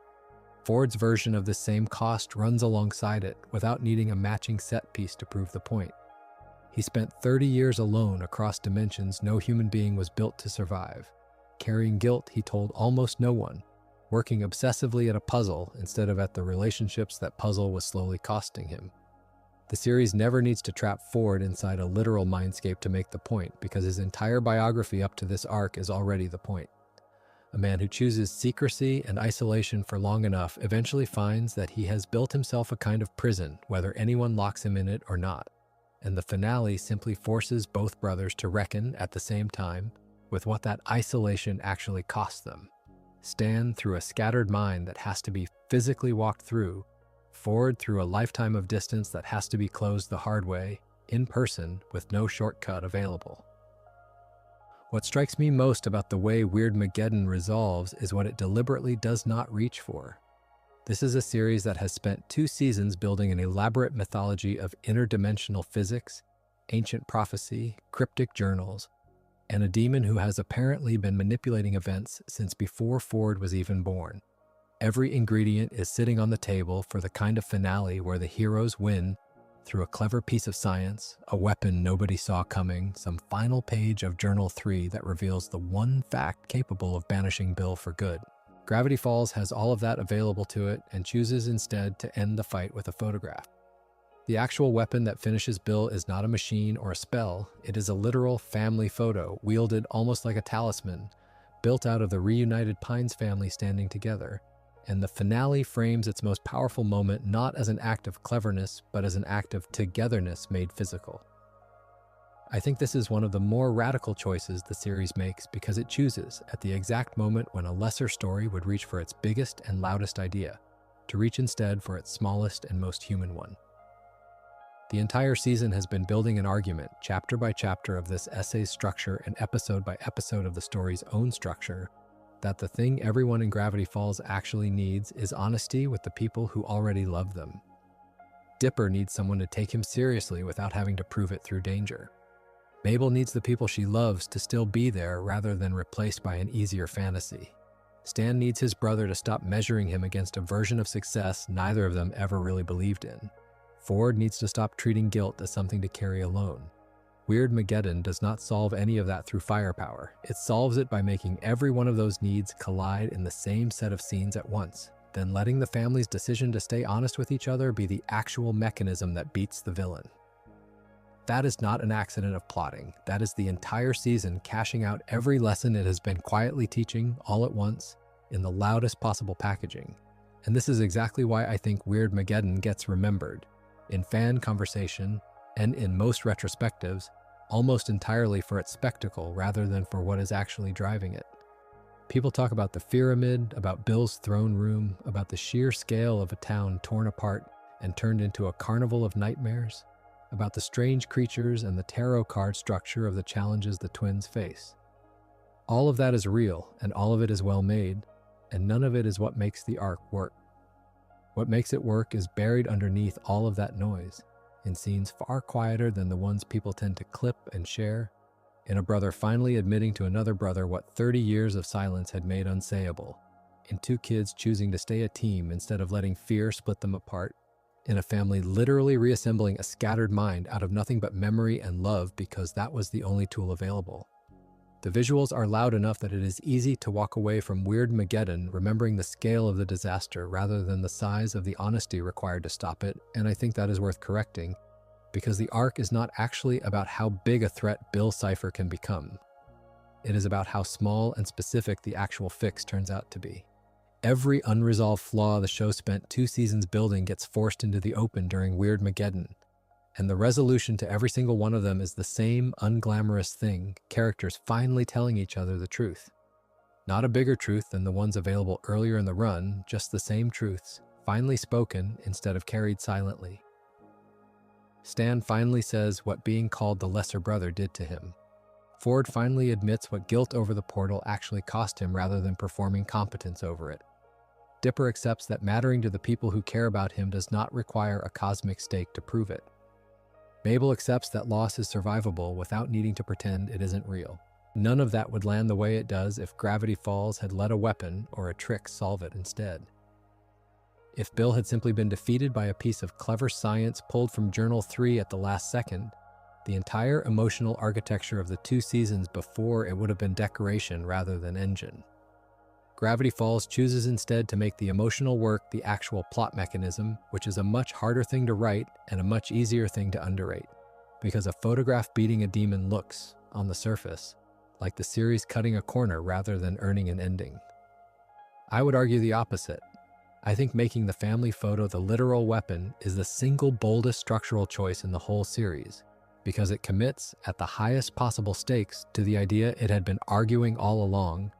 Ford's version of this same cost runs alongside it without needing a matching set piece to prove the point. He spent 30 years alone across dimensions no human being was built to survive, carrying guilt he told almost no one, working obsessively at a puzzle instead of at the relationships that puzzle was slowly costing him. The series never needs to trap Ford inside a literal mindscape to make the point, because his entire biography up to this arc is already the point. A man who chooses secrecy and isolation for long enough eventually finds that he has built himself a kind of prison, whether anyone locks him in it or not, and the finale simply forces both brothers to reckon, at the same time, with what that isolation actually cost them. Stan through a scattered mind that has to be physically walked through, Ford through a lifetime of distance that has to be closed the hard way, in person, with no shortcut available. What strikes me most about the way Weirdmageddon resolves is what it deliberately does not reach for. This is a series that has spent 2 seasons building an elaborate mythology of interdimensional physics, ancient prophecy, cryptic journals, and a demon who has apparently been manipulating events since before Ford was even born. Every ingredient is sitting on the table for the kind of finale where the heroes win through a clever piece of science, a weapon nobody saw coming, some final page of Journal 3 that reveals the one fact capable of banishing Bill for good. Gravity Falls has all of that available to it and chooses instead to end the fight with a photograph. The actual weapon that finishes Bill is not a machine or a spell, it is a literal family photo, wielded almost like a talisman, built out of the reunited Pines family standing together. And the finale frames its most powerful moment not as an act of cleverness, but as an act of togetherness made physical. I think this is one of the more radical choices the series makes because it chooses, at the exact moment when a lesser story would reach for its biggest and loudest idea, to reach instead for its smallest and most human one. The entire season has been building an argument, chapter by chapter of this essay's structure and episode by episode of the story's own structure, that the thing everyone in Gravity Falls actually needs is honesty with the people who already love them. Dipper needs someone to take him seriously without having to prove it through danger. Mabel needs the people she loves to still be there rather than replaced by an easier fantasy. Stan needs his brother to stop measuring him against a version of success neither of them ever really believed in. Ford needs to stop treating guilt as something to carry alone. Weirdmageddon does not solve any of that through firepower. It solves it by making every one of those needs collide in the same set of scenes at once, then letting the family's decision to stay honest with each other be the actual mechanism that beats the villain. That is not an accident of plotting. That is the entire season cashing out every lesson it has been quietly teaching all at once in the loudest possible packaging. And this is exactly why I think Weirdmageddon gets remembered. In fan conversation, and in most retrospectives, almost entirely for its spectacle rather than for what is actually driving it. People talk about the pyramid, about Bill's throne room, about the sheer scale of a town torn apart and turned into a carnival of nightmares, about the strange creatures and the tarot card structure of the challenges the twins face. All of that is real, and all of it is well made, and none of it is what makes the arc work. What makes it work is buried underneath all of that noise, in scenes far quieter than the ones people tend to clip and share, in a brother finally admitting to another brother what 30 years of silence had made unsayable, in 2 kids choosing to stay a team instead of letting fear split them apart, in a family literally reassembling a scattered mind out of nothing but memory and love because that was the only tool available. The visuals are loud enough that it is easy to walk away from Weirdmageddon remembering the scale of the disaster rather than the size of the honesty required to stop it, and I think that is worth correcting, because the arc is not actually about how big a threat Bill Cipher can become. It is about how small and specific the actual fix turns out to be. Every unresolved flaw the show spent 2 seasons building gets forced into the open during Weirdmageddon, and the resolution to every single one of them is the same unglamorous thing, characters finally telling each other the truth. Not a bigger truth than the ones available earlier in the run, just the same truths, finally spoken instead of carried silently. Stan finally says what being called the lesser brother did to him. Ford finally admits what guilt over the portal actually cost him rather than performing competence over it. Dipper accepts that mattering to the people who care about him does not require a cosmic stake to prove it. Mabel accepts that loss is survivable without needing to pretend it isn't real. None of that would land the way it does if Gravity Falls had let a weapon or a trick solve it instead. If Bill had simply been defeated by a piece of clever science pulled from Journal 3 at the last second, the entire emotional architecture of the 2 seasons before it would have been decoration rather than engine. Gravity Falls chooses instead to make the emotional work the actual plot mechanism, which is a much harder thing to write and a much easier thing to underrate, because a photograph beating a demon looks, on the surface, like the series cutting a corner rather than earning an ending. I would argue the opposite. I think making the family photo the literal weapon is the single boldest structural choice in the whole series, because it commits, at the highest possible stakes, to the idea it had been arguing all along,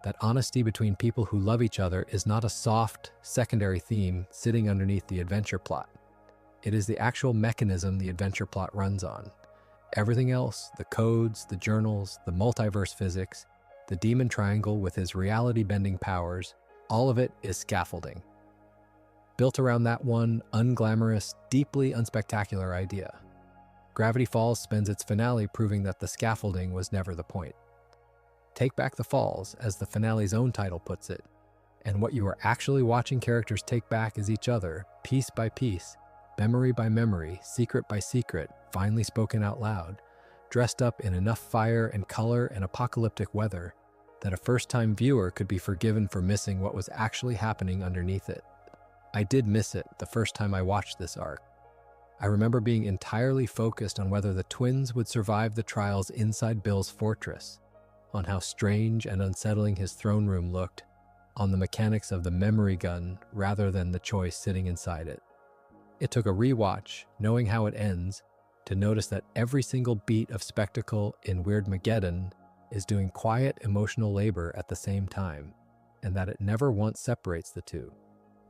That honesty between people who love each other is not a soft, secondary theme sitting underneath the adventure plot. It is the actual mechanism the adventure plot runs on. Everything else, the codes, the journals, the multiverse physics, the demon triangle with his reality-bending powers, all of it is scaffolding. Built around that one unglamorous, deeply unspectacular idea. Gravity Falls spends its finale proving that the scaffolding was never the point. Take back the falls, as the finale's own title puts it, and what you are actually watching characters take back is each other, piece by piece, memory by memory, secret by secret, finally spoken out loud, dressed up in enough fire and color and apocalyptic weather that a first-time viewer could be forgiven for missing what was actually happening underneath it. I did miss it the first time I watched this arc. I remember being entirely focused on whether the twins would survive the trials inside Bill's fortress, on how strange and unsettling his throne room looked, on the mechanics of the memory gun rather than the choice sitting inside it. It took a rewatch, knowing how it ends, to notice that every single beat of spectacle in Weirdmageddon is doing quiet emotional labor at the same time, and that it never once separates the two.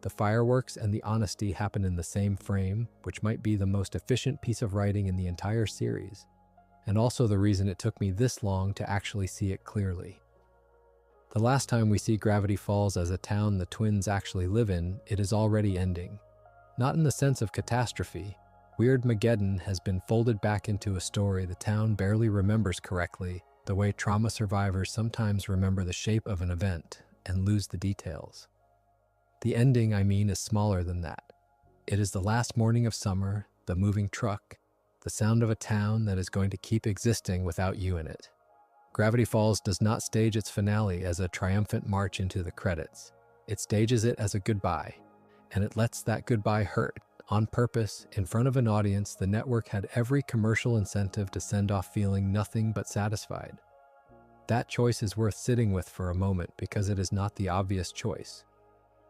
The fireworks and the honesty happen in the same frame, which might be the most efficient piece of writing in the entire series, and also the reason it took me this long to actually see it clearly. The last time we see Gravity Falls as a town the twins actually live in, it is already ending. Not in the sense of catastrophe. Weirdmageddon has been folded back into a story the town barely remembers correctly, the way trauma survivors sometimes remember the shape of an event and lose the details. The ending, I mean, is smaller than that. It is the last morning of summer, the moving truck, the sound of a town that is going to keep existing without you in it. Gravity Falls does not stage its finale as a triumphant march into the credits. It stages it as a goodbye, and it lets that goodbye hurt. On purpose, in front of an audience, the network had every commercial incentive to send off feeling nothing but satisfied. That choice is worth sitting with for a moment because it is not the obvious choice.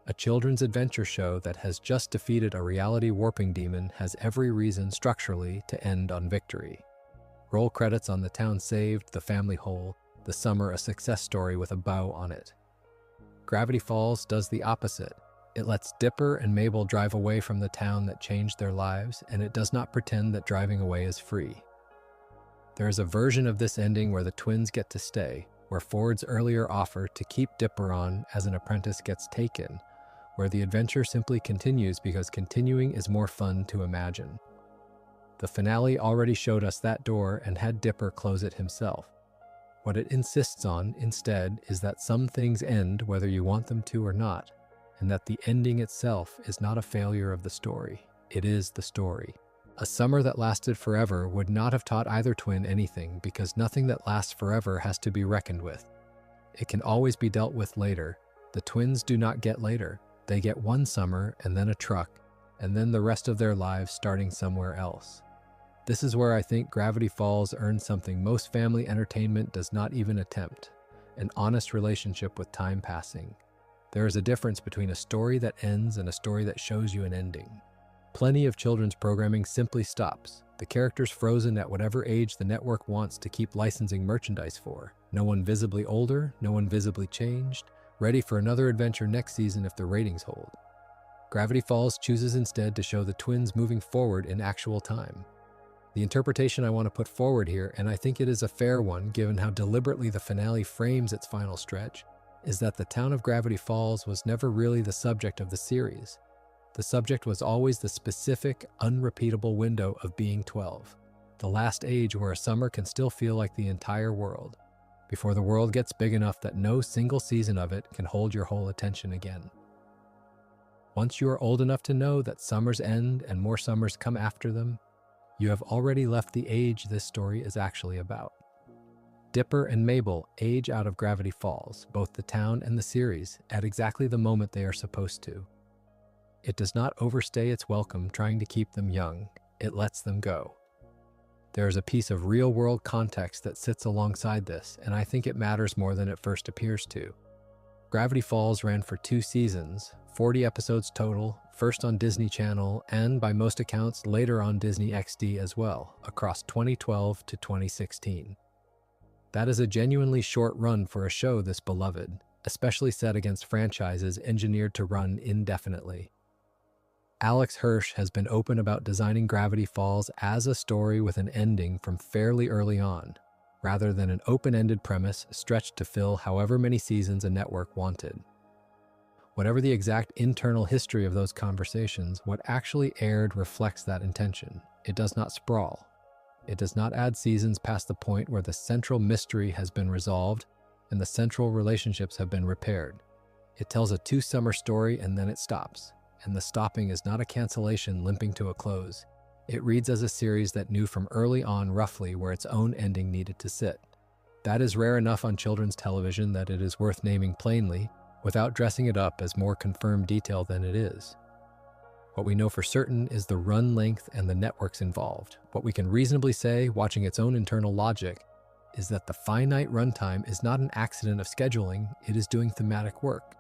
A children's adventure show that has just defeated a reality warping demon has every reason structurally to end on victory. Roll credits on the town saved, the family whole, the summer a success story with a bow on it. Gravity Falls does the opposite. It lets Dipper and Mabel drive away from the town that changed their lives, and it does not pretend that driving away is free. There is a version of this ending where the twins get to stay, where Ford's earlier offer to keep Dipper on as an apprentice gets taken, where the adventure simply continues because continuing is more fun to imagine. The finale already showed us that door and had Dipper close it himself. What it insists on, instead, is that some things end whether you want them to or not, and that the ending itself is not a failure of the story. It is the story. A summer that lasted forever would not have taught either twin anything because nothing that lasts forever has to be reckoned with. It can always be dealt with later. The twins do not get later. They get one summer and then a truck, and then the rest of their lives starting somewhere else. This is where I think Gravity Falls earned something most family entertainment does not even attempt: an honest relationship with time passing. There is a difference between a story that ends and a story that shows you an ending. Plenty of children's programming simply stops, the characters frozen at whatever age the network wants to keep licensing merchandise for. No one visibly older, no one visibly changed, ready for another adventure next season if the ratings hold. Gravity Falls chooses instead to show the twins moving forward in actual time. The interpretation I want to put forward here, and I think it is a fair one given how deliberately the finale frames its final stretch, is that the town of Gravity Falls was never really the subject of the series. The subject was always the specific, unrepeatable window of being 12, the last age where a summer can still feel like the entire world, before the world gets big enough that no single season of it can hold your whole attention again. Once you are old enough to know that summers end and more summers come after them, you have already left the age this story is actually about. Dipper and Mabel age out of Gravity Falls, both the town and the series, at exactly the moment they are supposed to. It does not overstay its welcome trying to keep them young. It lets them go. There is a piece of real-world context that sits alongside this, and I think it matters more than it first appears to. Gravity Falls ran for 2 seasons, 40 episodes total, first on Disney Channel and, by most accounts, later on Disney XD as well, across 2012 to 2016. That is a genuinely short run for a show this beloved, especially set against franchises engineered to run indefinitely. Alex Hirsch has been open about designing Gravity Falls as a story with an ending from fairly early on, rather than an open-ended premise stretched to fill however many seasons a network wanted. Whatever the exact internal history of those conversations, what actually aired reflects that intention. It does not sprawl. It does not add seasons past the point where the central mystery has been resolved and the central relationships have been repaired. It tells a two-summer story and then it stops. And the stopping is not a cancellation limping to a close. It reads as a series that knew from early on roughly where its own ending needed to sit. That is rare enough on children's television that it is worth naming plainly, without dressing it up as more confirmed detail than it is. What we know for certain is the run length and the networks involved. What we can reasonably say, watching its own internal logic, is that the finite runtime is not an accident of scheduling, it is doing thematic work.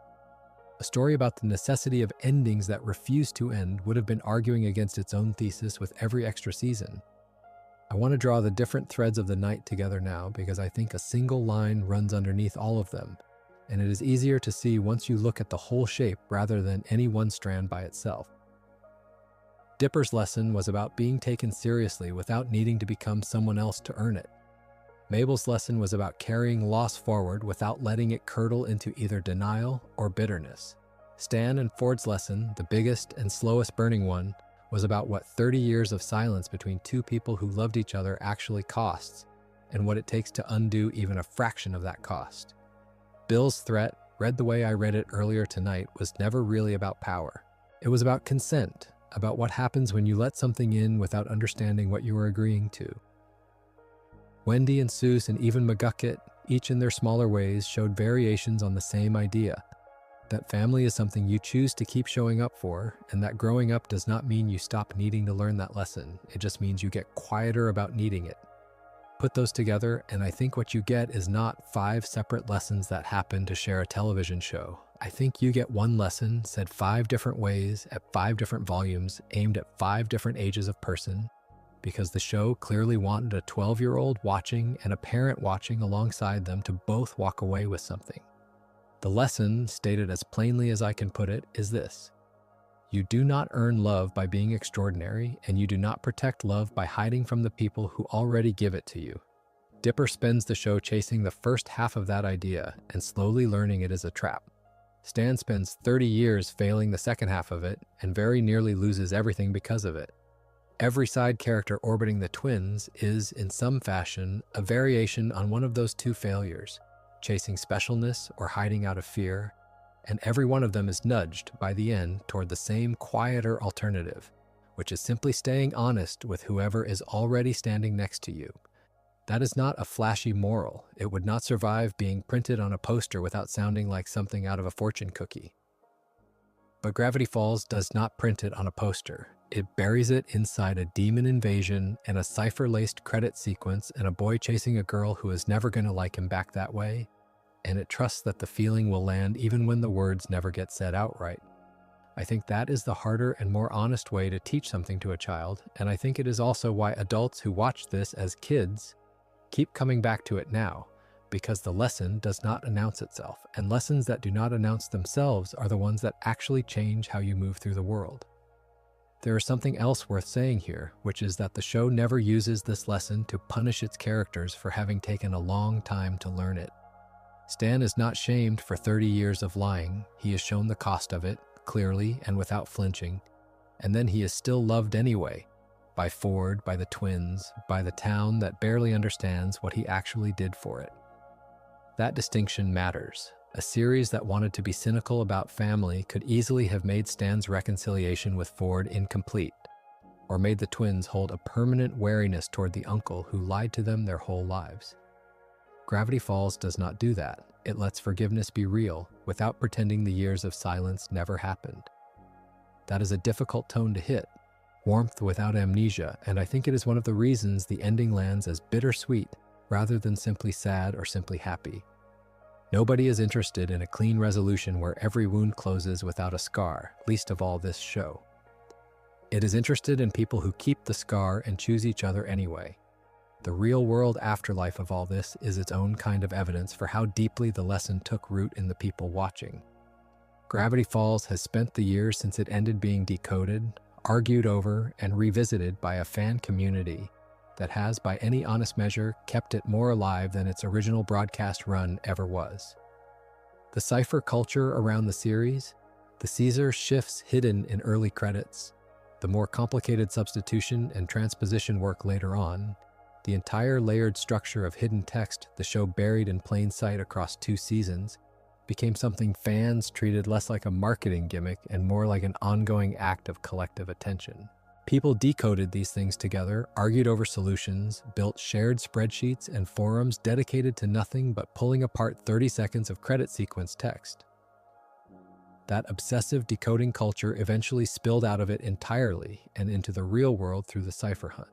A story about the necessity of endings that refuse to end would have been arguing against its own thesis with every extra season. I want to draw the different threads of the night together now because I think a single line runs underneath all of them, and it is easier to see once you look at the whole shape rather than any one strand by itself. Dipper's lesson was about being taken seriously without needing to become someone else to earn it. Mabel's lesson was about carrying loss forward without letting it curdle into either denial or bitterness. Stan and Ford's lesson, the biggest and slowest burning one, was about what 30 years of silence between two people who loved each other actually costs, and what it takes to undo even a fraction of that cost. Bill's threat, read the way I read it earlier tonight, was never really about power. It was about consent, about what happens when you let something in without understanding what you are agreeing to. Wendy and Soos and even McGucket, each in their smaller ways, showed variations on the same idea, that family is something you choose to keep showing up for, and that growing up does not mean you stop needing to learn that lesson. It just means you get quieter about needing it. Put those together, and I think what you get is not 5 separate lessons that happen to share a television show. I think you get one lesson said 5 different ways at 5 different volumes, aimed at 5 different ages of person, because the show clearly wanted a 12-year-old watching and a parent watching alongside them to both walk away with something. The lesson, stated as plainly as I can put it, is this: you do not earn love by being extraordinary, and you do not protect love by hiding from the people who already give it to you. Dipper spends the show chasing the first half of that idea and slowly learning it is a trap. Stan spends 30 years failing the second half of it and very nearly loses everything because of it. Every side character orbiting the twins is, in some fashion, a variation on one of those 2 failures, chasing specialness or hiding out of fear, and every one of them is nudged, by the end, toward the same quieter alternative, which is simply staying honest with whoever is already standing next to you. That is not a flashy moral. It would not survive being printed on a poster without sounding like something out of a fortune cookie. But Gravity Falls does not print it on a poster. It buries it inside a demon invasion and a cipher-laced credit sequence and a boy chasing a girl who is never going to like him back that way, and it trusts that the feeling will land even when the words never get said outright. I think that is the harder and more honest way to teach something to a child, and I think it is also why adults who watch this as kids keep coming back to it now, because the lesson does not announce itself, and lessons that do not announce themselves are the ones that actually change how you move through the world. There is something else worth saying here, which is that the show never uses this lesson to punish its characters for having taken a long time to learn it. Stan is not shamed for 30 years of lying. He is shown the cost of it, clearly and without flinching, and then he is still loved anyway, by Ford, by the twins, by the town that barely understands what he actually did for it. That distinction matters. A series that wanted to be cynical about family could easily have made Stan's reconciliation with Ford incomplete, or made the twins hold a permanent wariness toward the uncle who lied to them their whole lives. Gravity Falls does not do that. It lets forgiveness be real, without pretending the years of silence never happened. That is a difficult tone to hit, warmth without amnesia, and I think it is one of the reasons the ending lands as bittersweet rather than simply sad or simply happy. Nobody is interested in a clean resolution where every wound closes without a scar, least of all this show. It is interested in people who keep the scar and choose each other anyway. The real-world afterlife of all this is its own kind of evidence for how deeply the lesson took root in the people watching. Gravity Falls has spent the years since it ended being decoded, argued over, and revisited by a fan community that has, by any honest measure, kept it more alive than its original broadcast run ever was. The cipher culture around the series, the Caesar shifts hidden in early credits, the more complicated substitution and transposition work later on, the entire layered structure of hidden text the show buried in plain sight across 2 seasons became something fans treated less like a marketing gimmick and more like an ongoing act of collective attention. People decoded these things together, argued over solutions, built shared spreadsheets and forums dedicated to nothing but pulling apart 30 seconds of credit sequence text. That obsessive decoding culture eventually spilled out of it entirely and into the real world through the Cipher Hunt,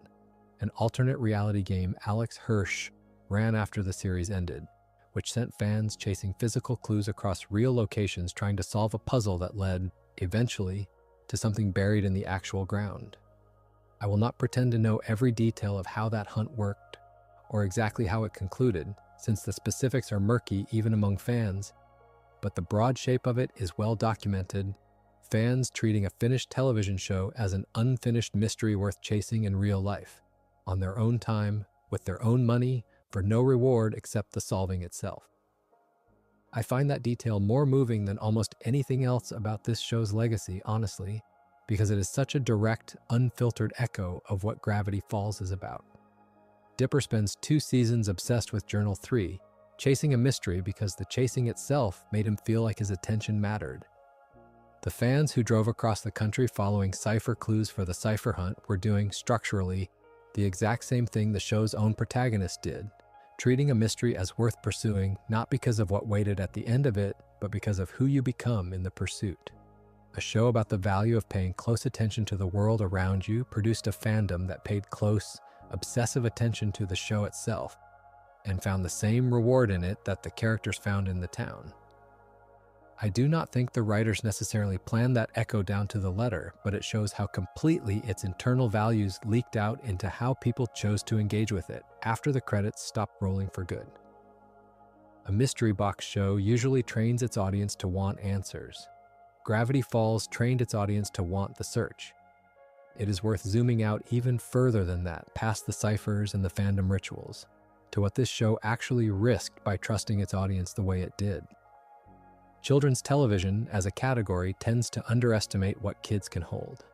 an alternate reality game Alex Hirsch ran after the series ended, which sent fans chasing physical clues across real locations trying to solve a puzzle that led, eventually, to something buried in the actual ground. I will not pretend to know every detail of how that hunt worked or exactly how it concluded, since the specifics are murky even among fans, but the broad shape of it is well documented, fans treating a finished television show as an unfinished mystery worth chasing in real life, on their own time, with their own money, for no reward except the solving itself. I find that detail more moving than almost anything else about this show's legacy, honestly, because it is such a direct, unfiltered echo of what Gravity Falls is about. Dipper spends 2 seasons obsessed with Journal 3, chasing a mystery because the chasing itself made him feel like his attention mattered. The fans who drove across the country following cipher clues for the Cipher Hunt were doing, structurally, the exact same thing the show's own protagonist did, treating a mystery as worth pursuing not because of what waited at the end of it, but because of who you become in the pursuit. A show about the value of paying close attention to the world around you produced a fandom that paid close, obsessive attention to the show itself, and found the same reward in it that the characters found in the town. I do not think the writers necessarily planned that echo down to the letter, but it shows how completely its internal values leaked out into how people chose to engage with it after the credits stopped rolling for good. A mystery box show usually trains its audience to want answers. Gravity Falls trained its audience to want the search. It is worth zooming out even further than that, past the ciphers and the fandom rituals, to what this show actually risked by trusting its audience the way it did. Children's television, as a category, tends to underestimate what kids can hold.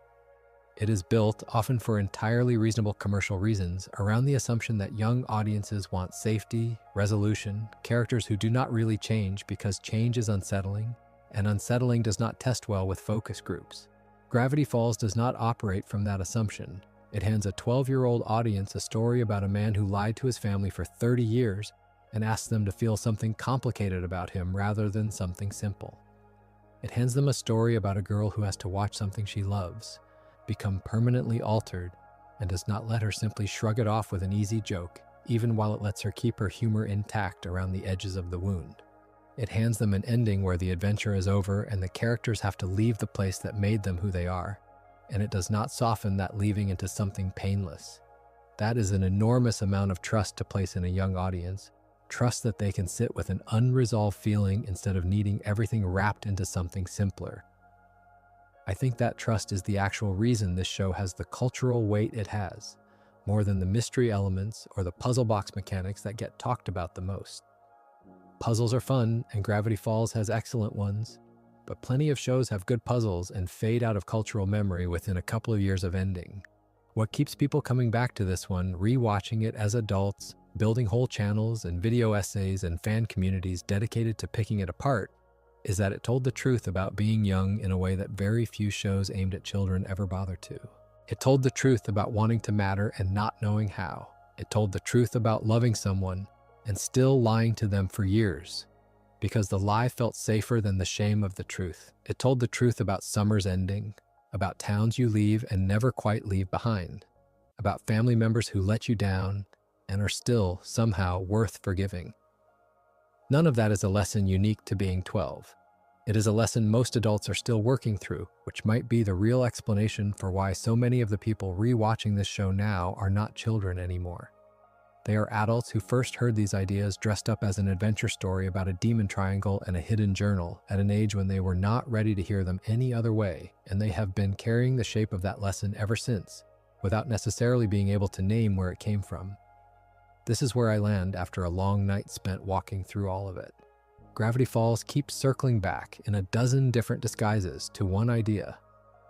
It is built, often for entirely reasonable commercial reasons, around the assumption that young audiences want safety, resolution, characters who do not really change because change is unsettling, and unsettling does not test well with focus groups. Gravity Falls does not operate from that assumption. It hands a 12-year-old audience a story about a man who lied to his family for 30 years and asks them to feel something complicated about him rather than something simple. It hands them a story about a girl who has to watch something she loves, become permanently altered, and does not let her simply shrug it off with an easy joke, even while it lets her keep her humor intact around the edges of the wound. It hands them an ending where the adventure is over and the characters have to leave the place that made them who they are, and it does not soften that leaving into something painless. That is an enormous amount of trust to place in a young audience, trust that they can sit with an unresolved feeling instead of needing everything wrapped into something simpler. I think that trust is the actual reason this show has the cultural weight it has, more than the mystery elements or the puzzle box mechanics that get talked about the most. Puzzles are fun, and Gravity Falls has excellent ones, but plenty of shows have good puzzles and fade out of cultural memory within a couple of years of ending. What keeps people coming back to this one, rewatching it as adults, building whole channels and video essays and fan communities dedicated to picking it apart, is that it told the truth about being young in a way that very few shows aimed at children ever bother to. It told the truth about wanting to matter and not knowing how. It told the truth about loving someone and still lying to them for years, because the lie felt safer than the shame of the truth. It told the truth about summers ending, about towns you leave and never quite leave behind, about family members who let you down and are still somehow worth forgiving. None of that is a lesson unique to being 12. It is a lesson most adults are still working through, which might be the real explanation for why so many of the people rewatching this show now are not children anymore. They are adults who first heard these ideas dressed up as an adventure story about a demon triangle and a hidden journal at an age when they were not ready to hear them any other way, and they have been carrying the shape of that lesson ever since, without necessarily being able to name where it came from. This is where I land after a long night spent walking through all of it. Gravity Falls keeps circling back in a dozen different disguises to one idea.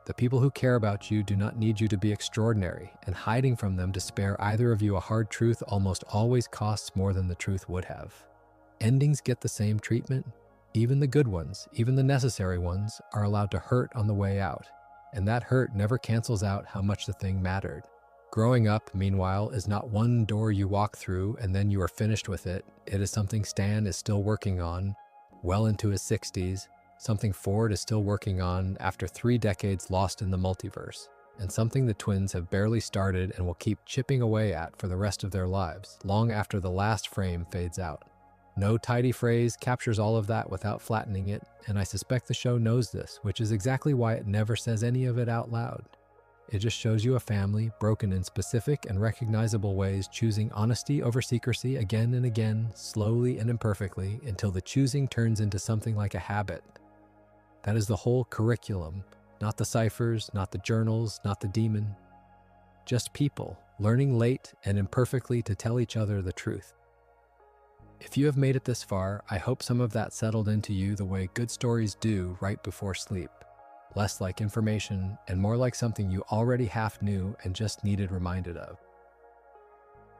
The people who care about you do not need you to be extraordinary, and hiding from them to spare either of you a hard truth almost always costs more than the truth would have. Endings get the same treatment. Even the good ones, even the necessary ones, are allowed to hurt on the way out, and that hurt never cancels out how much the thing mattered. Growing up, meanwhile, is not one door you walk through and then you are finished with it. It is something Stan is still working on, well into his 60s, something Ford is still working on after 3 decades lost in the multiverse, and something the twins have barely started and will keep chipping away at for the rest of their lives, long after the last frame fades out. No tidy phrase captures all of that without flattening it, and I suspect the show knows this, which is exactly why it never says any of it out loud. It just shows you a family broken in specific and recognizable ways, choosing honesty over secrecy again and again, slowly and imperfectly, until the choosing turns into something like a habit. That is the whole curriculum, not the ciphers, not the journals, not the demon. Just people, learning late and imperfectly to tell each other the truth. If you have made it this far, I hope some of that settled into you the way good stories do right before sleep. Less like information and more like something you already half knew and just needed reminded of.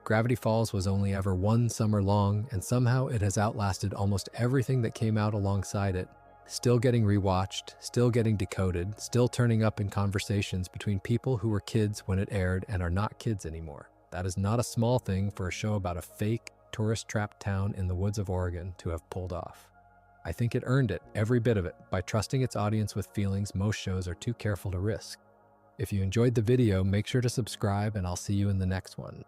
Gravity Falls was only ever one summer long, and somehow it has outlasted almost everything that came out alongside it. Still getting rewatched, still getting decoded, still turning up in conversations between people who were kids when it aired and are not kids anymore. That is not a small thing for a show about a fake, tourist-trapped town in the woods of Oregon to have pulled off. I think it earned it, every bit of it, by trusting its audience with feelings most shows are too careful to risk. If you enjoyed the video, make sure to subscribe, and I'll see you in the next one.